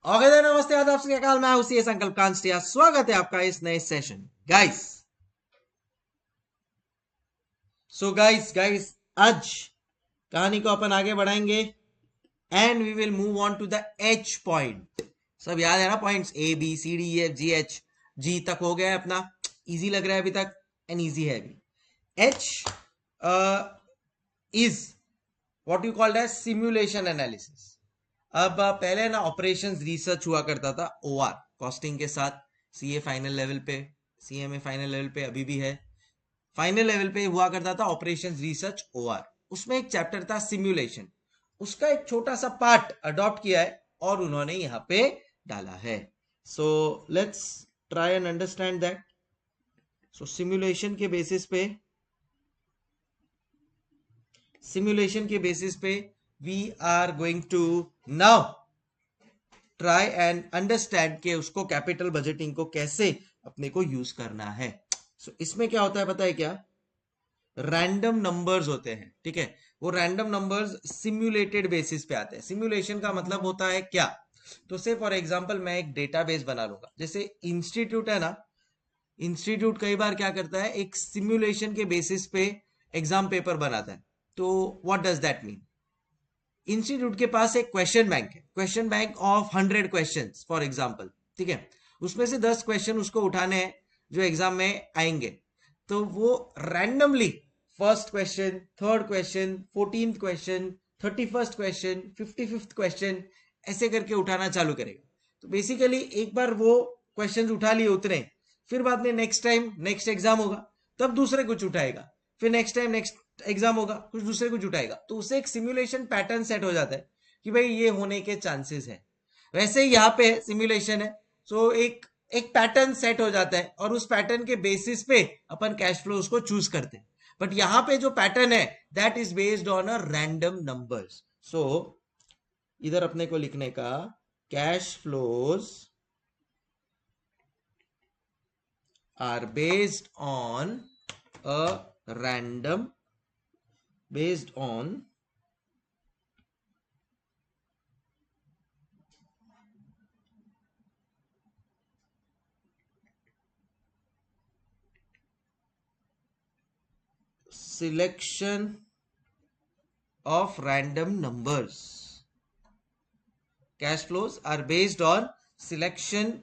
Okay then, नमस्ते आदाब सत श्री अकाल, मैं उसी संकल्प कांस्टिया। स्वागत है आपका इस नए सेशन गाइस। सो गाइस आज कहानी को अपन आगे बढ़ाएंगे and we will move on to the H point. सब याद है ना points? A B C D F G H, G तक हो गया है अपना। इजी लग रहा है अभी तक एंड इजी है अभी। H is what you called as simulation analysis. अब पहले ना ऑपरेशंस रिसर्च हुआ करता था ओआर कॉस्टिंग के साथ, सीए फाइनल लेवल पे, सीएमए फाइनल लेवल पे अभी भी है। फाइनल लेवल पे हुआ करता था ऑपरेशंस रिसर्च ओआर। उसमें एक चैप्टर था सिमुलेशन, उसका एक छोटा सा पार्ट अडॉप्ट किया है और उन्होंने यहाँ पे डाला है। So let's try and understand that. So simulation के बेसिस पे we are going to now try and understand के उसको कैपिटल बजटिंग को कैसे अपने को यूज करना है। सो इसमें क्या होता है पता है क्या? रैंडम नंबर्स होते हैं, ठीक है। वो रैंडम नंबर्स सिम्युलेटेड बेसिस पे आते हैं। सिम्युलेशन का मतलब होता है क्या? तो से फॉर एग्जांपल मैं एक डेटाबेस बना लूंगा, जैसे इंस्टीट्यूट है ना। इंस्टीट्यूट कई बार क्या करता है, एक सिम्युलेशन के बेसिस पे एग्जाम पेपर बनाता है। तो what does that mean? Institute के पास एक क्वेश्चन बैंक है, question bank of 100 questions for example, ठीक है। उसमें से 10 क्वेश्चन उसको उठाने हैं जो एग्जाम में आएंगे। तो वो randomly first question, third question, 14th question, 31st question, 55th question ऐसे करके उठाना चालू करेगा। तो बेसिकली एक बार वो क्वेश्चंस उठा लिए उतने, फिर बाद में नेक्स्ट टाइम नेक्स्ट एग्जाम होगा तब दूसरे कुछ उठाएगा, फिर नेक्स्ट टाइम नेक्स्ट एग्जाम होगा कुछ दूसरे कुछ उठाएगा। तो उससे एक सिमुलेशन पैटर्न सेट हो जाता है कि भाई ये होने के चांसेस है। वैसे ही यहाँ पे सिमुलेशन है। सो एक एक पैटर्न सेट हो जाता है और उस पैटर्न के बेसिस पे अपन कैश फ्लोज को चूज करते हैं। बट यहाँ पे जो पैटर्न है that is based on a random numbers. So इधर अपने को लिखने का cash flows are based on a random based on selection of random numbers. Cash flows are based on selection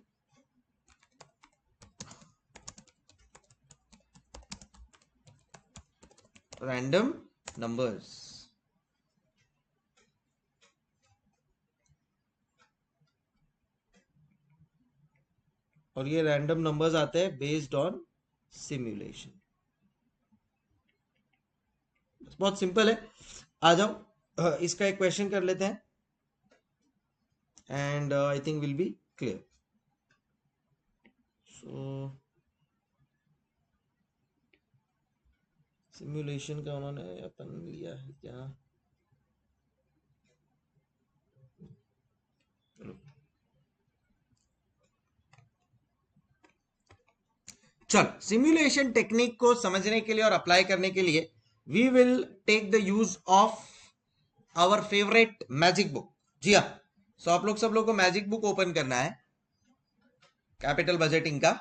random numbers. और ये रैंडम नंबर्स आते हैं based on simulation. बहुत सिंपल है। आ जाओ इसका एक क्वेश्चन कर लेते हैं and I think will be clear. So simulation का उन्होंने अपन लिया है क्या? चलो सिमुलेशन टेक्निक को समझने के लिए और अप्लाई करने के लिए we will take the use of our favourite magic book. जी हाँ, सो आप लोग सब लोग को मैजिक बुक ओपन करना है कैपिटल बजटिंग का,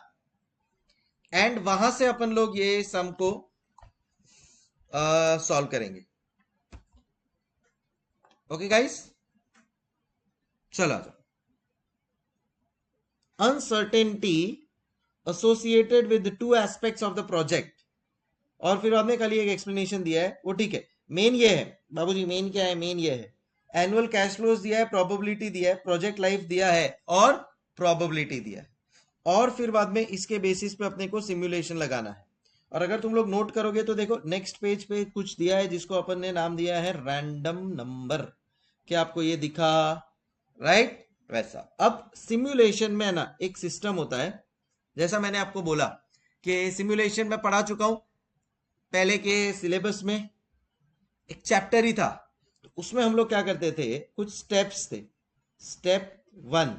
एंड वहां से अपन लोग ये सम को सॉल्व करेंगे। ओके गाइस, चलो आ जाओ। Uncertainty associated with two aspects of the project, और फिर हमने कल एक एक्सप्लेनेशन दिया है वो ठीक है। मेन ये है बाबूजी, मेन क्या है? मेन ये है एनुअल कैश फ्लोज दिया है, प्रोबेबिलिटी दिया है, प्रोजेक्ट लाइफ दिया है और प्रोबेबिलिटी दिया है। और फिर बाद में इसके बेसिस पे अपने को सिमुलेशन लगाना है। और अगर तुम लोग नोट करोगे तो देखो नेक्स्ट पेज पे कुछ दिया है जिसको अपन ने नाम दिया है रैंडम नंबर। क्या आपको ये दिखा? राइट, वैसा। अब सिमुलेशन में ना एक सिस्टम होता है, जैसा मैंने आपको बोला कि सिमुलेशन में पढ़ा चुका हूं पहले के सिलेबस में, एक चैप्टर ही था। तो उसमें हम लोग क्या करते थे, कुछ स्टेप्स थे। Step 1,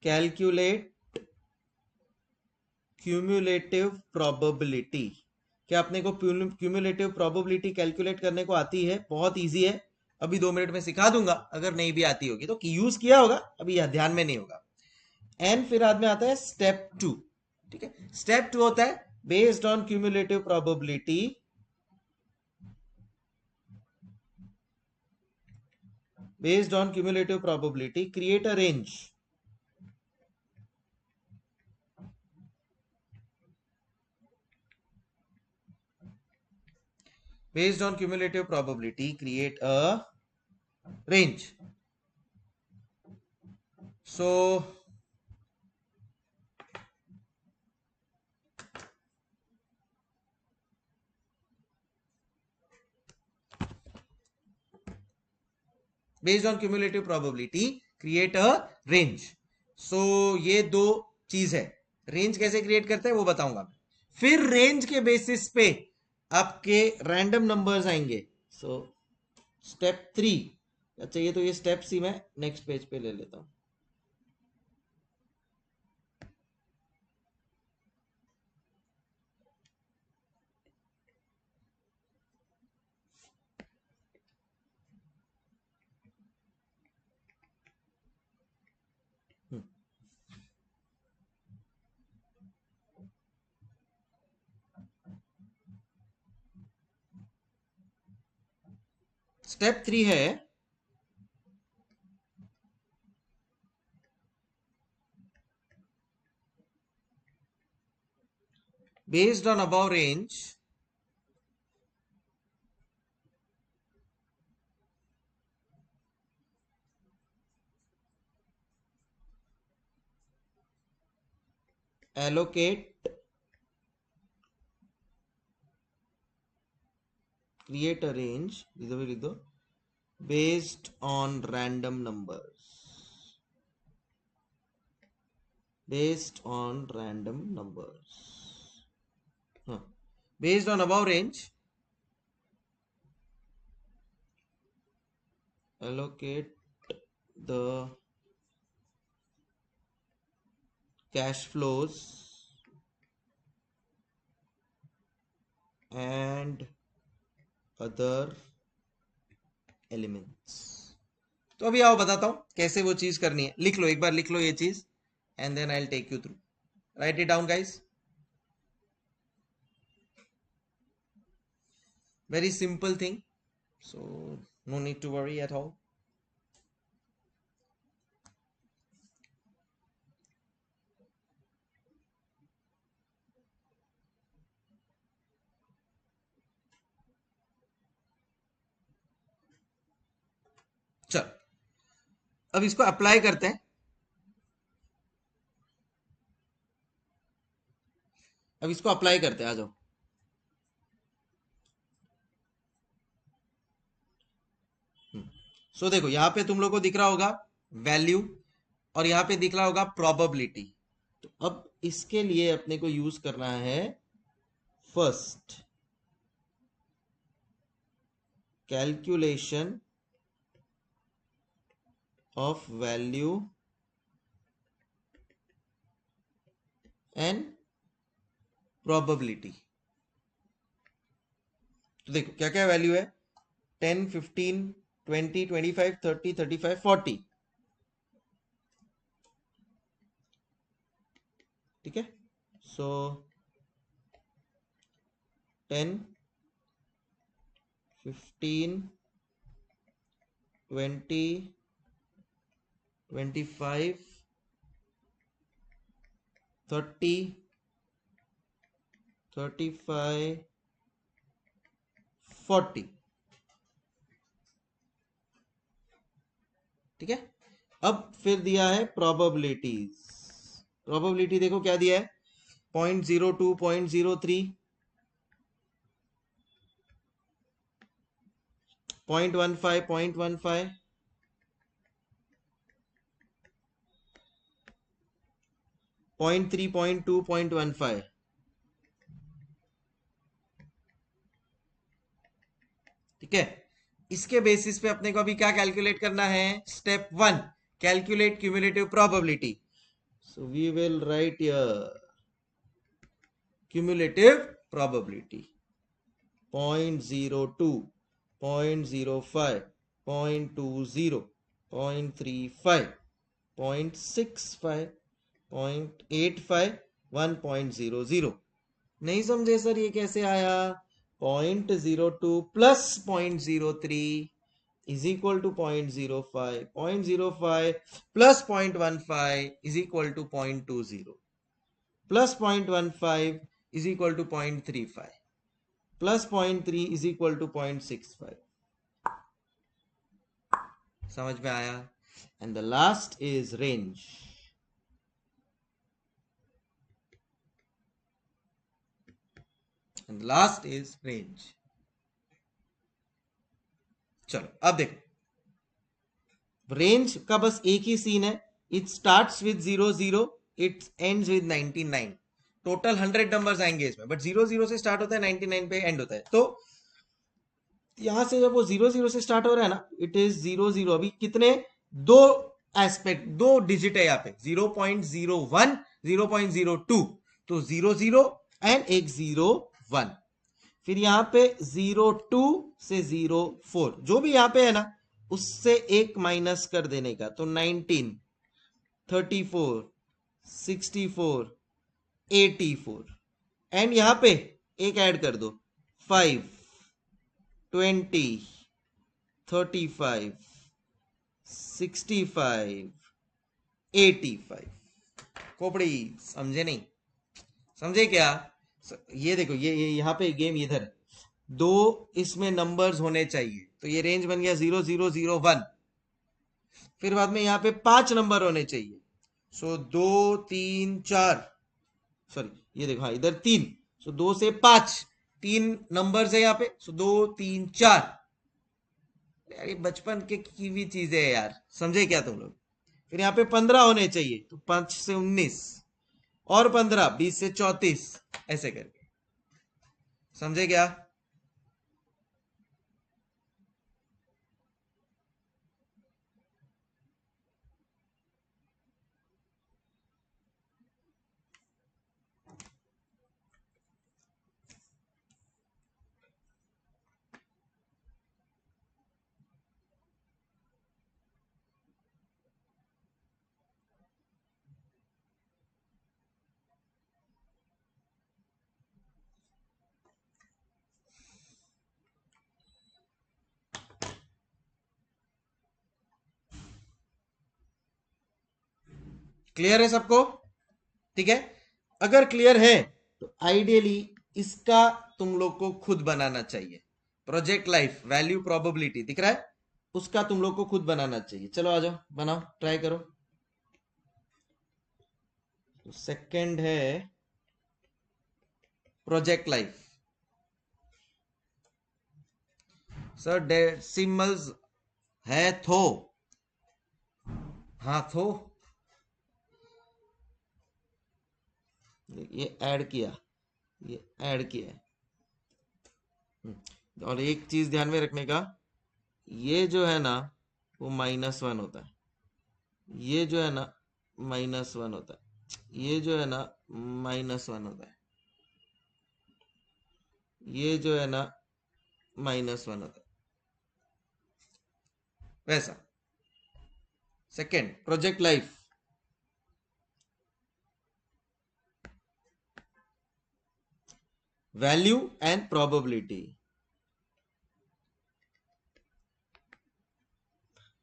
calculate cumulative probability. क्या अपने को क्यूमुलेटिव प्रोबेबिलिटी कैलकुलेट करने को आती है? बहुत इजी है। अभी 2 मिनट में सिखा दूंगा, अगर नहीं भी आती होगी तो यूज किया होगा, अभी यह ध्यान में नहीं होगा। एंड फिर बाद में आता है स्टेप 2। ठीक है, स्टेप 2 होता है based on cumulative probability, based on cumulative probability create a range, based on cumulative probability create a range. So based on cumulative probability create a range. So ये दो चीज है, रेंज कैसे क्रिएट करते हैं वो बताऊंगा। फिर रेंज के बेसिस पे आपके रैंडम नंबर्स आएंगे। सो स्टेप 3, अच्छा ये तो ये स्टेप सी मैं नेक्स्ट पेज पे ले लेता हूं। स्टेप 3 है based on above range allocate, create a range, इधर भी लिख दो, based on random numbers, based on random numbers, based on above range allocate the cash flows and other elements। तो अभी आओ बताता हूं कैसे वो चीज करनी है। लिख लो, एक बार लिख लो ये चीज, and then I will take you through. Write it down guys, very simple thing, so no need to worry at all। चल अब इसको अप्लाई करते हैं। अब इसको अप्लाई करते हैं, आ जाओ। सो देखो यहां पे तुम लोग को दिख रहा होगा वैल्यू, और यहां पे दिख रहा होगा प्रोबेबिलिटी। तो अब इसके लिए अपने को यूज करना है first calculation of value and probability. तो देखो क्या क्या वैल्यू है, 10, 15, 20, 25, 30, 35, 40। ठीक है, सो 10, 15, 20, 25, 30, 35, 40। ठीक है, अब फिर दिया है प्रोबेबिलिटीज। प्रोबेबिलिटी देखो क्या दिया है, 0.02, 0.03, 0.15, 0.15, 0.3, 0.2, 0.15। ठीक है, इसके बेसिस पे अपने को अभी क्या कैलकुलेट करना है, step 1 calculate cumulative probability. So we will write cumulative probability 0.02, 0.05, 0.20, 0.35, 0.65, 0.85, 1.00। नहीं समझे सर ये कैसे आया? 0.02 plus 0.03 is equal to 0.05, 0.05 plus 0.15 is equal to 0.20, plus 0.15 is equal to 0.35, plus 0.3 is equal to 0.65। समझ में आया? And the last is range. And the last is range. चलो अब देखो, रेंज का बस एक ही सीन है, it starts with 00, it ends with 99। Total 100 numbers आएंगे इसमें, बट 00 से स्टार्ट होता है, 99 पे एंड होता है। तो यहां से जब वो 00 से स्टार्ट हो रहा है ना, इट इज 00। अभी कितने? दो एस्पेक्ट, दो डिजिट है यहाँ पे, 0.01, 0.02। तो 00 एंड एक 01। फिर यहाँ पे 02 से 04, जो भी यहाँ पे है ना, उससे एक माइनस कर देने का। तो 19, 34, 64, 84, एंड यहाँ पे एक ऐड कर दो, 5, 20, 35, 65, 85। खोपड़ी समझे नहीं? समझे क्या? ये देखो, ये यहाँ पे गेम इधर है, दो इसमें नंबर्स होने चाहिए, तो ये रेंज बन गया 0001। फिर बाद में यहाँ पे 5 नंबर होने चाहिए, सो 2, 3, 4, सॉरी ये देखो, हाँ इधर 3, सो 2 से 5, 3 नंबर्स है यहाँ पे, सो 2, 3, 4। यार ये बचपन के की भी चीजें है यार, समझे क्या तुम लोग? फिर यहाँ पे 15 होने चाहिए, तो 5 से 19, और 15, 20 से 34, ऐसे करके। समझे क्या? क्लियर है सबको? ठीक है, अगर क्लियर है तो आइडियली इसका तुम लोग को खुद बनाना चाहिए। प्रोजेक्ट लाइफ वैल्यू प्रोबेबिलिटी दिख रहा है, उसका तुम लोग को खुद बनाना चाहिए। चलो आ जाओ, बनाओ, ट्राई करो। तो सेकंड है प्रोजेक्ट लाइफ। सर डेसिमल्स है थो? हाँ थो, ये ऐड किया, ये ऐड किया है। और एक चीज ध्यान में रखने का, ये जो है ना वो -1 होता है, ये जो है ना -1 होता है, ये जो है ना -1 होता है, ये जो है ना -1 होता है, वैसा। Second project life, value and probability,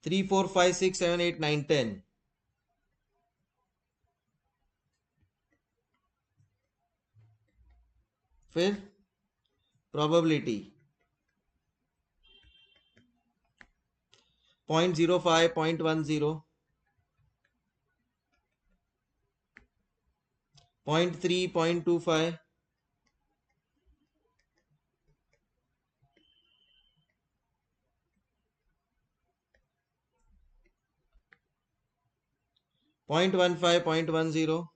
3, 4, 5, 6, 7, 8, 9, 10। फिर प्रोबेबिलिटी 0.05, 0.10, 0.3, 0.25, 0.15, 0.10,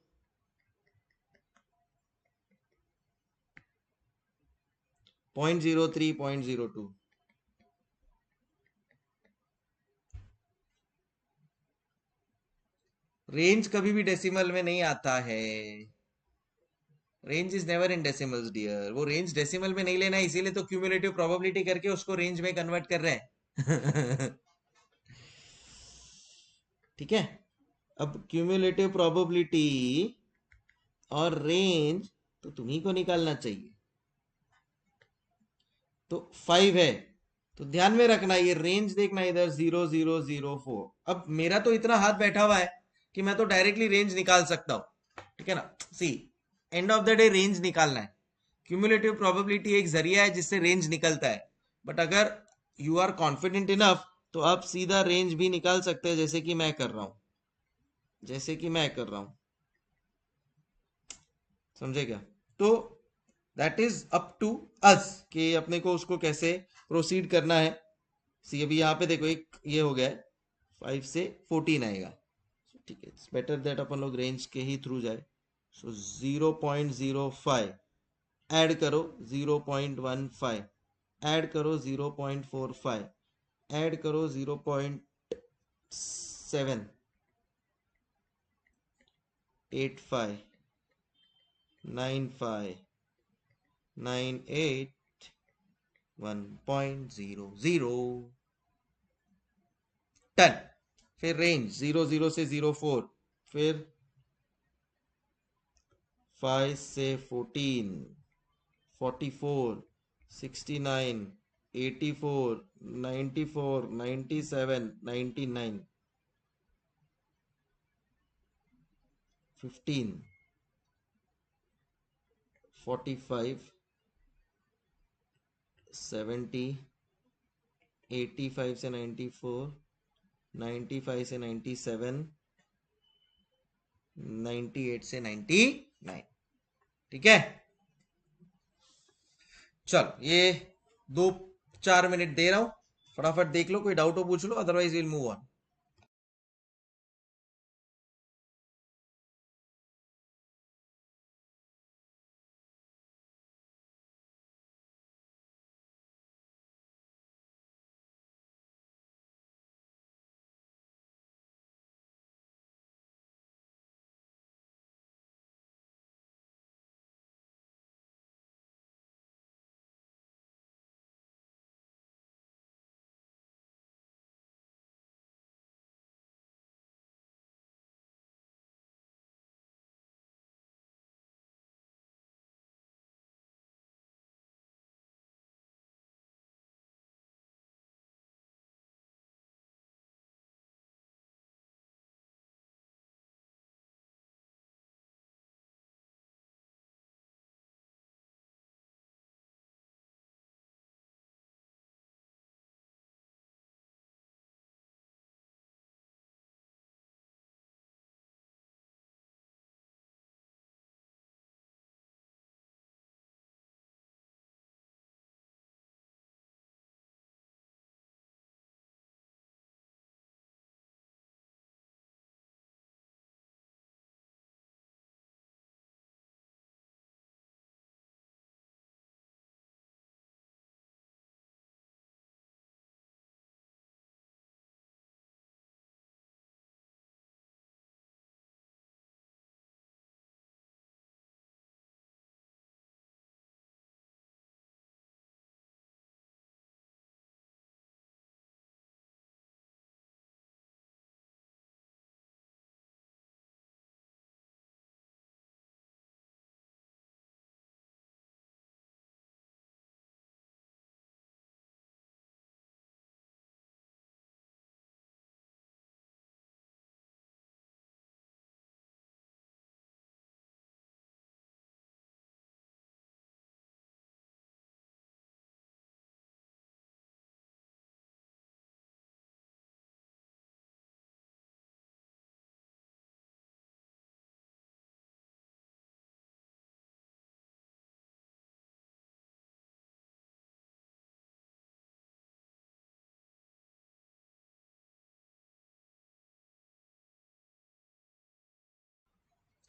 0.03, 0.02। रेंज कभी भी डेसिमल में नहीं आता है। Range is never in decimals dear. वो रेंज डेसिमल में नहीं लेना है, इसीलिए तो क्यूमुलेटिव प्रोबेबिलिटी करके उसको रेंज में कन्वर्ट कर रहे हैं। ठीक है, अब क्यूमुलेटिव प्रोबेबिलिटी और रेंज तो तुम्ही को निकालना चाहिए। तो 5 है, तो ध्यान में रखना ये रेंज देखना इधर 0004। अब मेरा तो इतना हाथ बैठा हुआ है कि मैं तो डायरेक्टली रेंज निकाल सकता हूं, ठीक है ना। See, end of the day range निकालना है। क्यूमुलेटिव प्रोबेबिलिटी एक जरिया है जिससे रेंज निकलता है, बट अगर यू आर कॉन्फिडेंट इनफ तो आप सीधा रेंज भी निकाल सकते हैं, जैसे कि मैं कर रहा हूं, जैसे कि मैं कर रहा हूं, समझे क्या। तो that is up to us कि अपने को उसको कैसे प्रोसीड करना है। सी, अभी यहाँ पे देखो एक ये हो गया है, 5 से 14 आएगा, ठीक है। इट्स बेटर दैट अपन लोग रेंज के ही थ्रू जाए। सो 0.05 ऐड करो 0.15, ऐड करो 0.45, ऐड करो 0.7, 85, 95, 98, 1.00, टन। फिर रेंज 00 से 04, फिर 5 से 14, 44, 69, 84, 94, 97, 99, 15, 45, 70, 85 से 94, 95 से 97, 98 से 99, ठीक है। चल ये 2-4 मिनट दे रहा हूं, फटाफट देख लो, कोई डाउट हो पूछ लो, अदरवाइज विल मूव ऑन।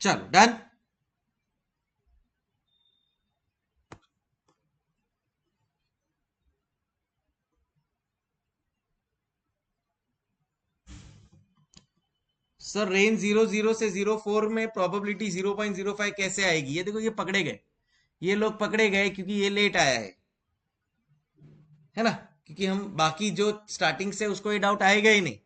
चलो डन। सर रेंज 00 से 04 में प्रोबेबिलिटी 0.05 कैसे आएगी? ये देखो, ये पकड़े गए, ये लोग पकड़े गए क्योंकि ये लेट आया है ना। क्योंकि हम बाकी जो स्टार्टिंग से उसको ये डाउट आएगा ही नहीं।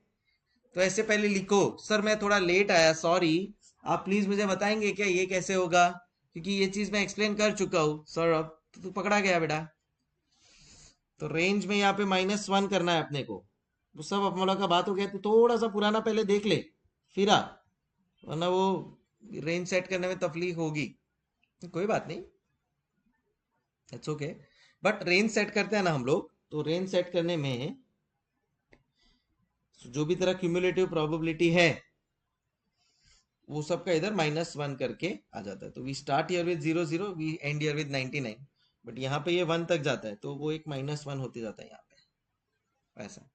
तो ऐसे पहले लिखो, सर मैं थोड़ा लेट आया, सॉरी, आप प्लीज मुझे बताएंगे क्या ये कैसे होगा, क्योंकि ये चीज मैं एक्सप्लेन कर चुका हूँ सर। अब तो पकड़ा गया बेटा। तो रेंज में यहाँ पे -1 करना है अपने को। वो सब अपमोला का बात हो गया, तो थोड़ा सा पुराना पहले देख ले फिर आ, वरना वो रेंज सेट करने में तकलीफ होगी। कोई बात नहीं, it's okay. But range set करते हैं ना हम लोग, तो रेंज सेट करने में जो भी तरह क्यूमुलेटिव प्रोबेबिलिटी है वो सबका इधर -1 करके आ जाता है। तो we start here with 0 0, we end here with 99, but यहाँ पे ये 1 तक जाता है तो वो एक -1 होते जाता है यहाँ पे, ऐसा।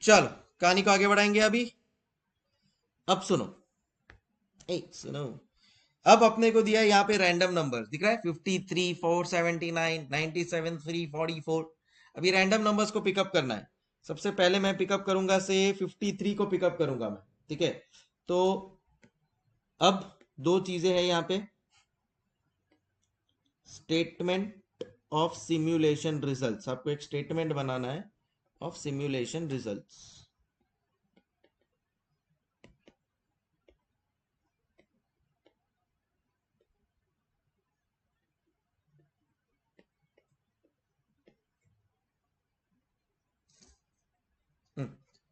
चलो कहानी को आगे बढ़ाएंगे अभी। अब सुनो, सुनो। अब अपने को दिया है यहाँ पे रैंडम नंबर दिख रहा है, 53 479 97 344। अभी रैंडम नंबर्स को पिकअप करना है। सबसे पहले मैं पिकअप करूंगा से 53 को पिकअप करूंगा मैं, ठीक है। तो अब दो चीजें हैं यहाँ पे, स्टेटमेंट ऑफ सिमुलेशन रिजल्ट्स। आपको एक स्टेटमेंट बनाना है of simulation results.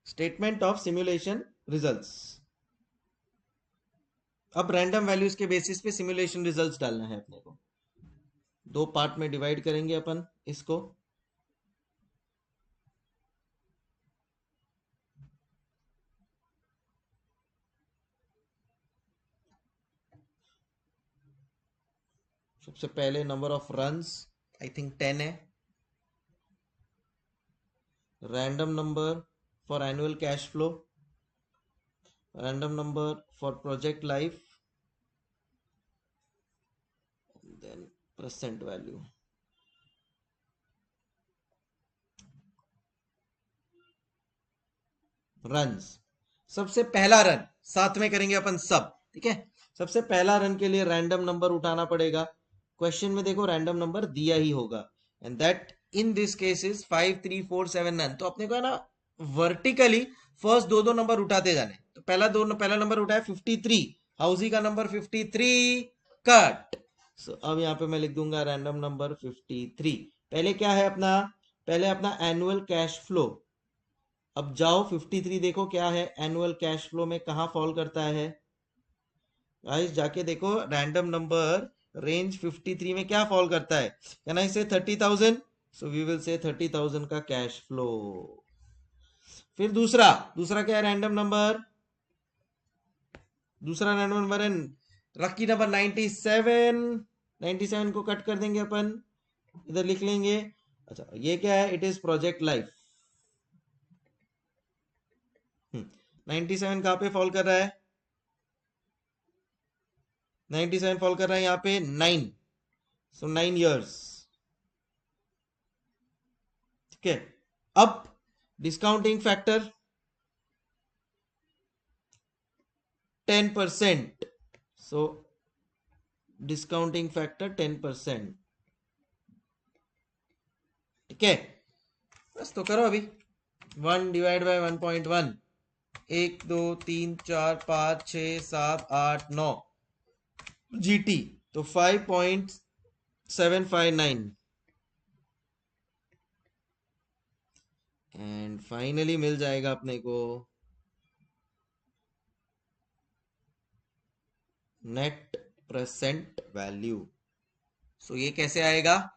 Statement of simulation results. अब रैंडम वैल्यूज के बेसिस पे सिमुलेशन रिजल्ट्स डालना है अपने को। दो पार्ट में डिवाइड करेंगे अपन इसको। सबसे पहले number of runs I think 10 है। Random number for annual cash flow, random number for project life, then present value. Runs, सबसे पहला रन साथ में करेंगे अपन सब, ठीक है। सबसे पहला रन के लिए रैंडम नंबर उठाना पड़ेगा। क्वेश्चन में देखो रैंडम नंबर दिया ही होगा, and that in this case is 5 3 4 7 9। तो अपने को है ना वर्टिकली फर्स्ट दो नंबर उठाते जाने। तो पहला नंबर उठाया 53, हाउसी का नंबर 53 कट। सो अब यहाँ पे मैं लिख दूंगा रैंडम नंबर 53। पहले क्या है अपना, पहले अपना एनुअल कैश फ्लो। अब जाओ 53 देखो क्या है एनुअल कैश फ्लो में, कहां फॉल करता है गाइस, जाके देखो रैंडम नंबर रेंज 53 में क्या फॉल करता है। कैन आई से 30,000, सो वी विल से 30,000 का कैश फ्लो। फिर दूसरा क्या है रैंडम नंबर, दूसरा रैंडम नंबर है लकी नंबर 97। 97 को कट कर देंगे अपन, इधर लिख लेंगे। अच्छा ये क्या है, इट इज प्रोजेक्ट लाइफ। 97 कहां पे फॉल कर रहा है, 97 फॉल कर रहा है यहाँ पे 9, सो 9 इयर्स, ठीक है। अब डिस्काउंटिंग फैक्टर 10%, सो डिस्काउंटिंग फैक्टर 10%, ठीक है। बस तो करो अभी 1 डिवाइड बाय 1.1, 1 2 3 4 5 6 7 8 9 जीटी, तो 5.759 एंड फाइनली मिल जाएगा अपने को नेट प्रेजेंट वैल्यू। सो ये कैसे आएगा,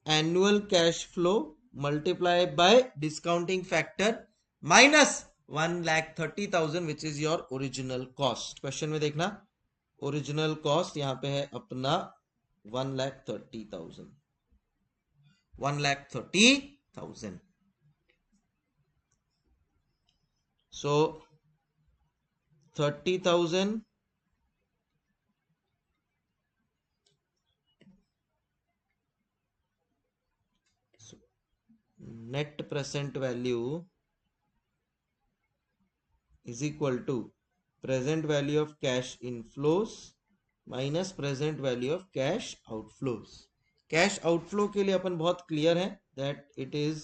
annual cash flow multiply by discounting factor minus 1,30,000 which is your original cost. Question में देखना ओरिजिनल कॉस्ट यहाँ पे है अपना 1,30,000, 1,30,000। सो 30,000 net present value is equal to present value of cash inflows minus present value of cash outflows। Cash outflow के लिए अपन बहुत clear है, that it is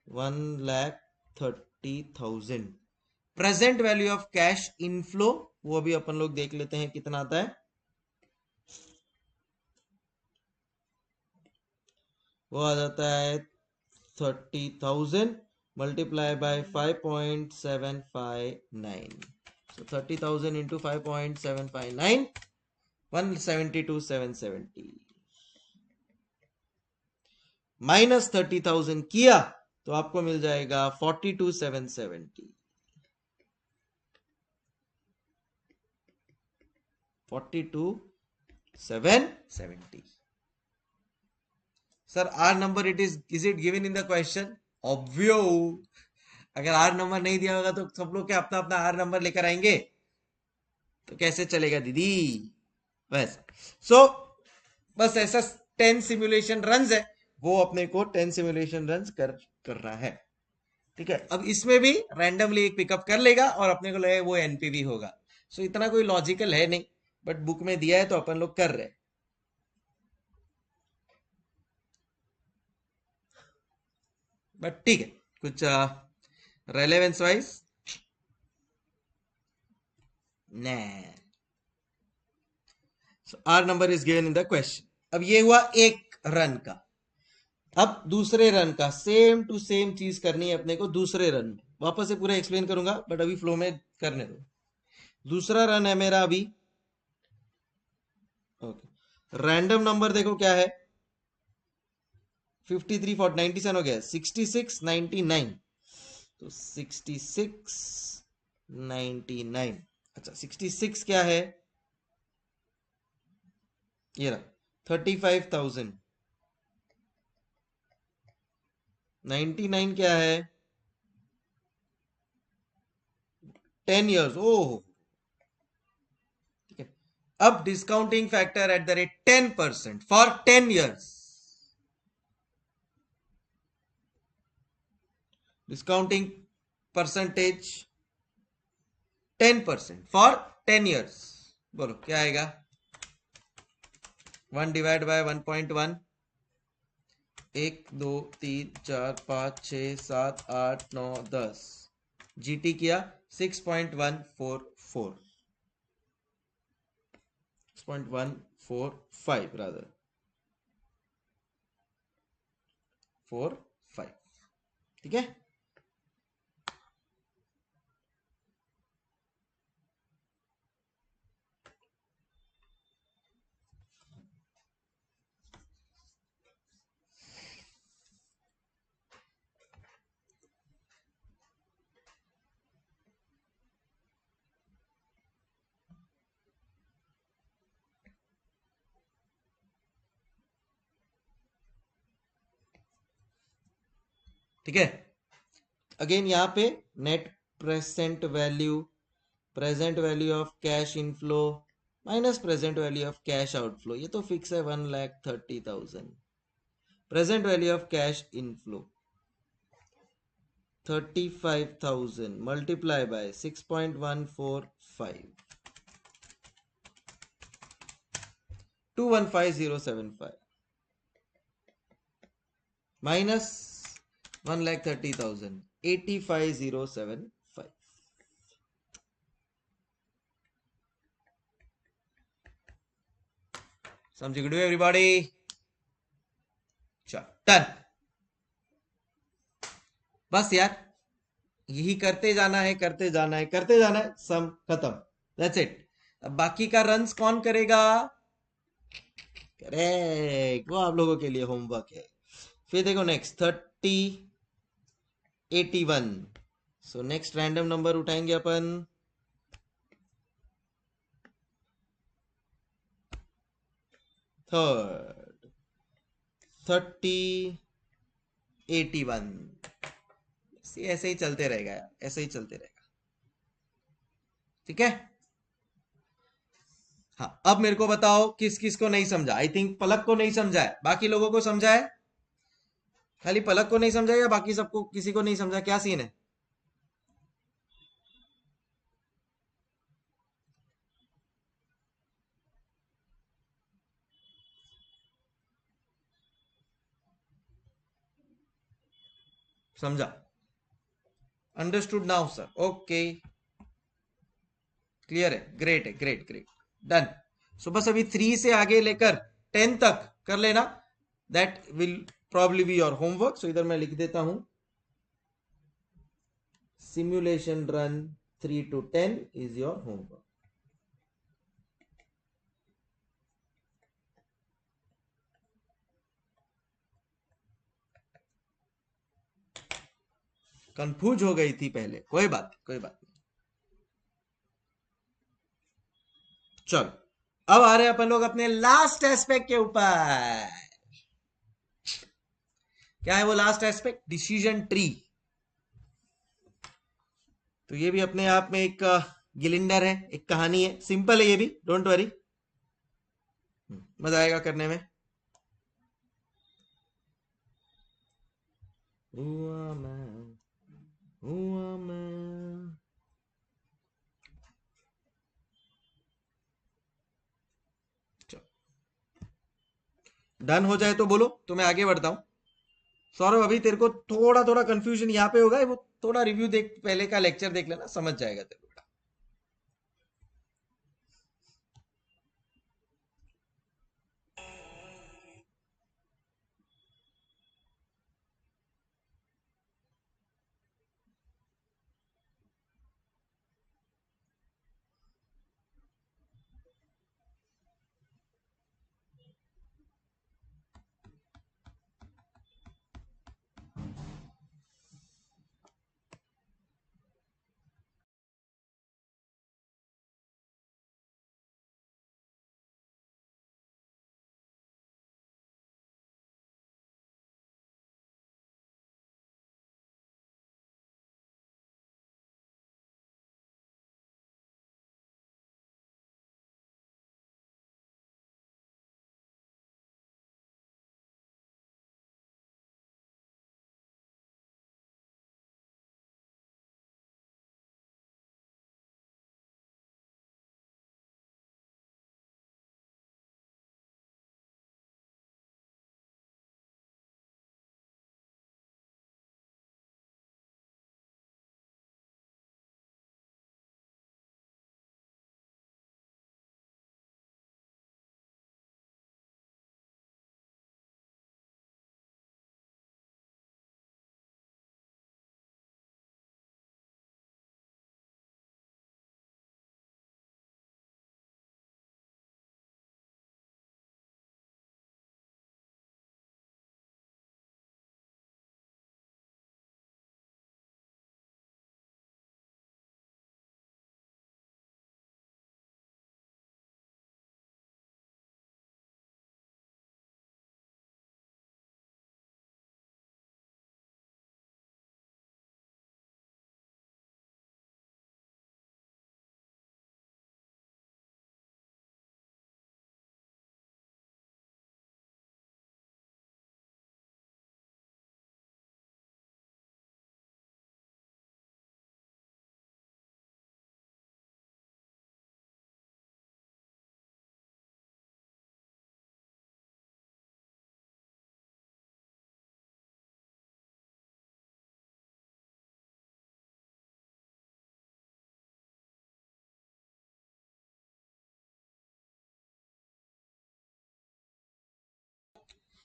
1,30,000. Present value of cash inflow वो भी अपन लोग देख लेते हैं कितना आता है। वो आ जाता है 30,000 multiply by 5.759. So 30,000 into 5.759, 172,770 minus 30,000 किया तो आपको मिल जाएगा 42,770. 42,770. Sir R number is it given in the question? ऑब्वियो, अगर आर नंबर नहीं दिया होगा तो सब लोग क्या अपना अपना आर नंबर लेकर आएंगे? तो कैसे चलेगा दीदी? बस बस ऐसा 10 सिमुलेशन रन्स है, वो अपने को 10 सिमुलेशन रन्स करना है। ठीक है, अब इसमें भी रैंडमली एक पिकअप कर लेगा और अपने को लगे वो एनपीवी होगा। सो इतना कोई लॉजिकल है नहीं, बट बुक में दिया है तो अपन लोग कर रहे हैं। बट ठीक है, कुछ relevance wise R number is given in the question. अब ये हुआ एक रन का। अब दूसरे रन का सेम टू सेम चीज करनी है अपने को। दूसरे रन में वापस से पूरा एक्सप्लेन करूंगा, बट अभी फ्लो में करने दो। दूसरा रन है मेरा अभी। ओके, रैंडम नंबर देखो क्या है, 53 40 97 हो गया, 66 99। तो 66 99, अच्छा 66 क्या है, ये रहा 35,000। 99 क्या है, 10 years। ओह ठीक है। अब discounting factor at the rate 10% for 10 years। Discounting percentage 10% for 10 years। बोलो क्या आएगा? 1 डिवाइड बाय 1.1, 1 2 3 4 5 6 7 8 9 10, जीटी किया 6.144, 6.145 rather 45। ठीक है, ठीक है। अगेन यहाँ पे net present value of cash inflow minus present value of cash outflow, ये तो फिक्स है 1,30,000। Present value of cash inflow 35,000 multiply by 6.145, 215,075 minus 1,30,000, 85,075। समझ गए एवरीबॉडी? चल डन। बस यार यही करते जाना है, करते जाना है, करते जाना है, सम खत्म, दैट्स इट। अब बाकी का रन्स कौन करेगा? करेक्ट, वो आप लोगों के लिए होमवर्क है। फिर देखो next 3081। So next random number उठाएंगे अपन, थर्ड 3081। ऐसे ही चलते रहेगा यार, ऐसे ही चलते रहेगा। ठीक है, हाँ अब मेरे को बताओ किस किस को नहीं समझा। आई थिंक पलक को नहीं समझा है, बाकी लोगों को समझा है? खाली पलक को नहीं समझा या बाकी सबको, किसी को नहीं समझा? क्या सीन है? समझा? Understood now sir? Okay, clear है, ग्रेट है, ग्रेट ग्रेट, डन। सो बस अभी 3 से आगे लेकर 10 तक कर लेना, that will probably be your homework. So इधर मैं लिख देता हूं, simulation run 3 to 10 is your homework. Confuse हो गई थी पहले, कोई बात नहीं, कोई बात नहीं। चलो अब आ रहे हैं अपन लोग अपने लास्ट एस्पेक्ट के ऊपर। क्या है वो लास्ट एस्पेक्ट? Decision tree. तो ये भी अपने आप में एक गिलिंडर है, एक कहानी है, सिंपल है ये भी, डोंट वरी, मजा आएगा करने में। हुआ मैं, हुआ मैं। डन हो जाए तो बोलो, तो मैं आगे बढ़ता हूं। सौरभ अभी तेरे को थोड़ा थोड़ा कंफ्यूजन यहाँ पे होगा, वो थोड़ा रिव्यू देख, पहले का लेक्चर देख लेना, समझ जाएगा तेरे को।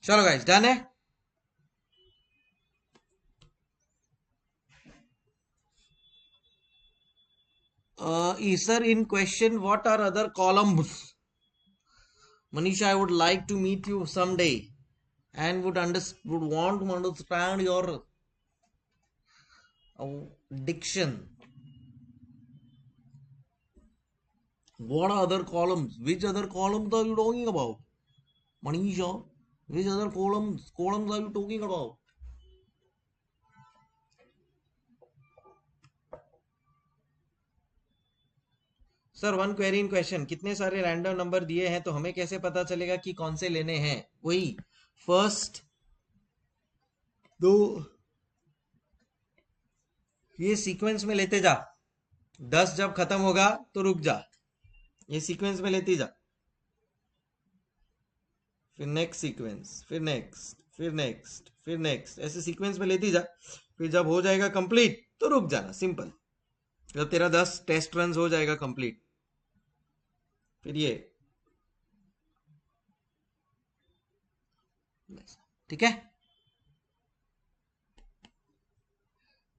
चलो गाइस, डन है। Sir, in question, what are other columns? Manisha, I would like to meet you someday and would want to understand your diction. What are other columns? Which other columns are you talking about? Manisha, which other columns are you talking about? Sir, one query in question, कितने सारे random number दिए हैं तो हमें कैसे पता चलेगा कि कौन से लेने हैं? वही फर्स्ट दो, ये सीक्वेंस में लेते जा, 10 जब खत्म होगा तो रुक जा, ये सीक्वेंस में लेती जा, फिर नेक्स्ट सीक्वेंस, फिर नेक्स्ट, फिर नेक्स्ट, फिर नेक्स्ट, ऐसे सीक्वेंस में लेती जा। फिर जब हो जाएगा कंप्लीट तो रुक जाना, सिंपल। जब तेरा 10 टेस्ट रन हो जाएगा कंप्लीट, फिर ये, ठीक है।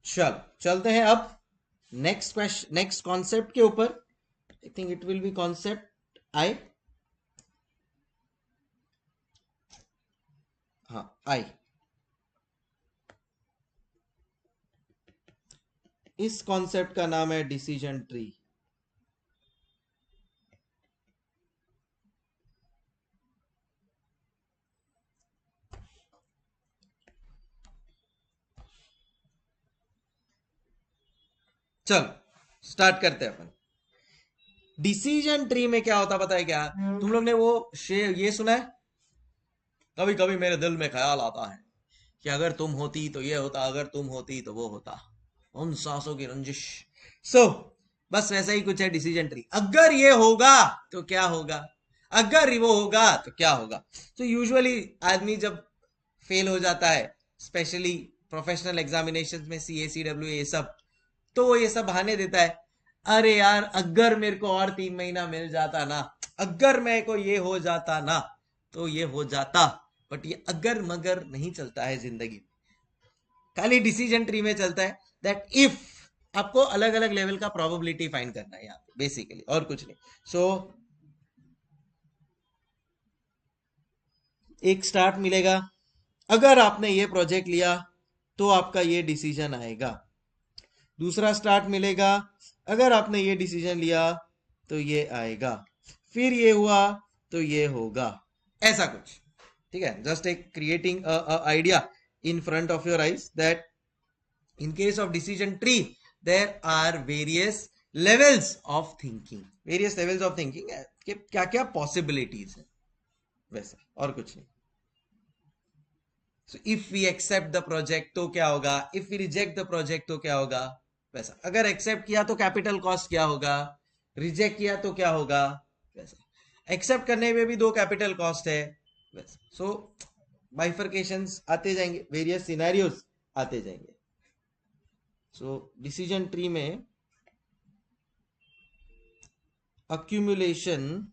चल चलते हैं अब नेक्स्ट क्वेश्चन, नेक्स्ट कॉन्सेप्ट के ऊपर। I think it will be concept I, हाँ आई। इस कॉन्सेप्ट का नाम है डिसीजन ट्री। चलो स्टार्ट करते हैं अपन। डिसीजन ट्री में क्या होता पता है क्या? तुम लोग ने वो शेर ये सुना है, कभी कभी मेरे दिल में ख्याल आता है कि अगर तुम होती तो ये होता, अगर तुम होती तो वो होता, उन सांसों की रंजिश। सो बस वैसा ही कुछ है डिसीजन ट्री। अगर ये होगा तो क्या होगा, अगर वो होगा तो क्या होगा। तो यूजुअली आदमी जब फेल हो जाता है, स्पेशली प्रोफेशनल एग्जामिनेशन में, CA CW ये सब, तो वो ये सब बहाने देता है, अरे यार अगर मेरे को और 3 महीना मिल जाता ना, अगर मेरे को ये हो जाता ना, तो ये हो जाता। बट ये अगर मगर नहीं चलता है जिंदगी, खाली डिसीजन ट्री में चलता है दैट इफ। आपको अलग अलग लेवल का प्रोबेबिलिटी फाइंड करना है यहाँ पे बेसिकली, और कुछ नहीं। सो एक स्टार्ट मिलेगा, अगर आपने ये प्रोजेक्ट लिया तो आपका ये डिसीजन आएगा। दूसरा स्टार्ट मिलेगा, अगर आपने ये डिसीजन लिया तो ये आएगा, फिर ये हुआ तो ये होगा, ऐसा कुछ। ठीक है, जस्ट एक creating idea in front of your eyes that in case of decision tree there are various levels of thinking, various levels of thinking कि क्या क्या possibilities है, वैसा और कुछ नहीं। so if we accept the project तो क्या होगा, if we reject the project तो क्या होगा, वैसा। अगर एक्सेप्ट किया तो कैपिटल कॉस्ट क्या होगा, रिजेक्ट किया तो क्या होगा, वैसा। एक्सेप्ट करने में भी 2 कैपिटल कॉस्ट है, वैसा। सो बाइफर्केशंस आते जाएंगे, वेरियस सिनेरियोस आते जाएंगे। सो डिसीजन ट्री में accumulation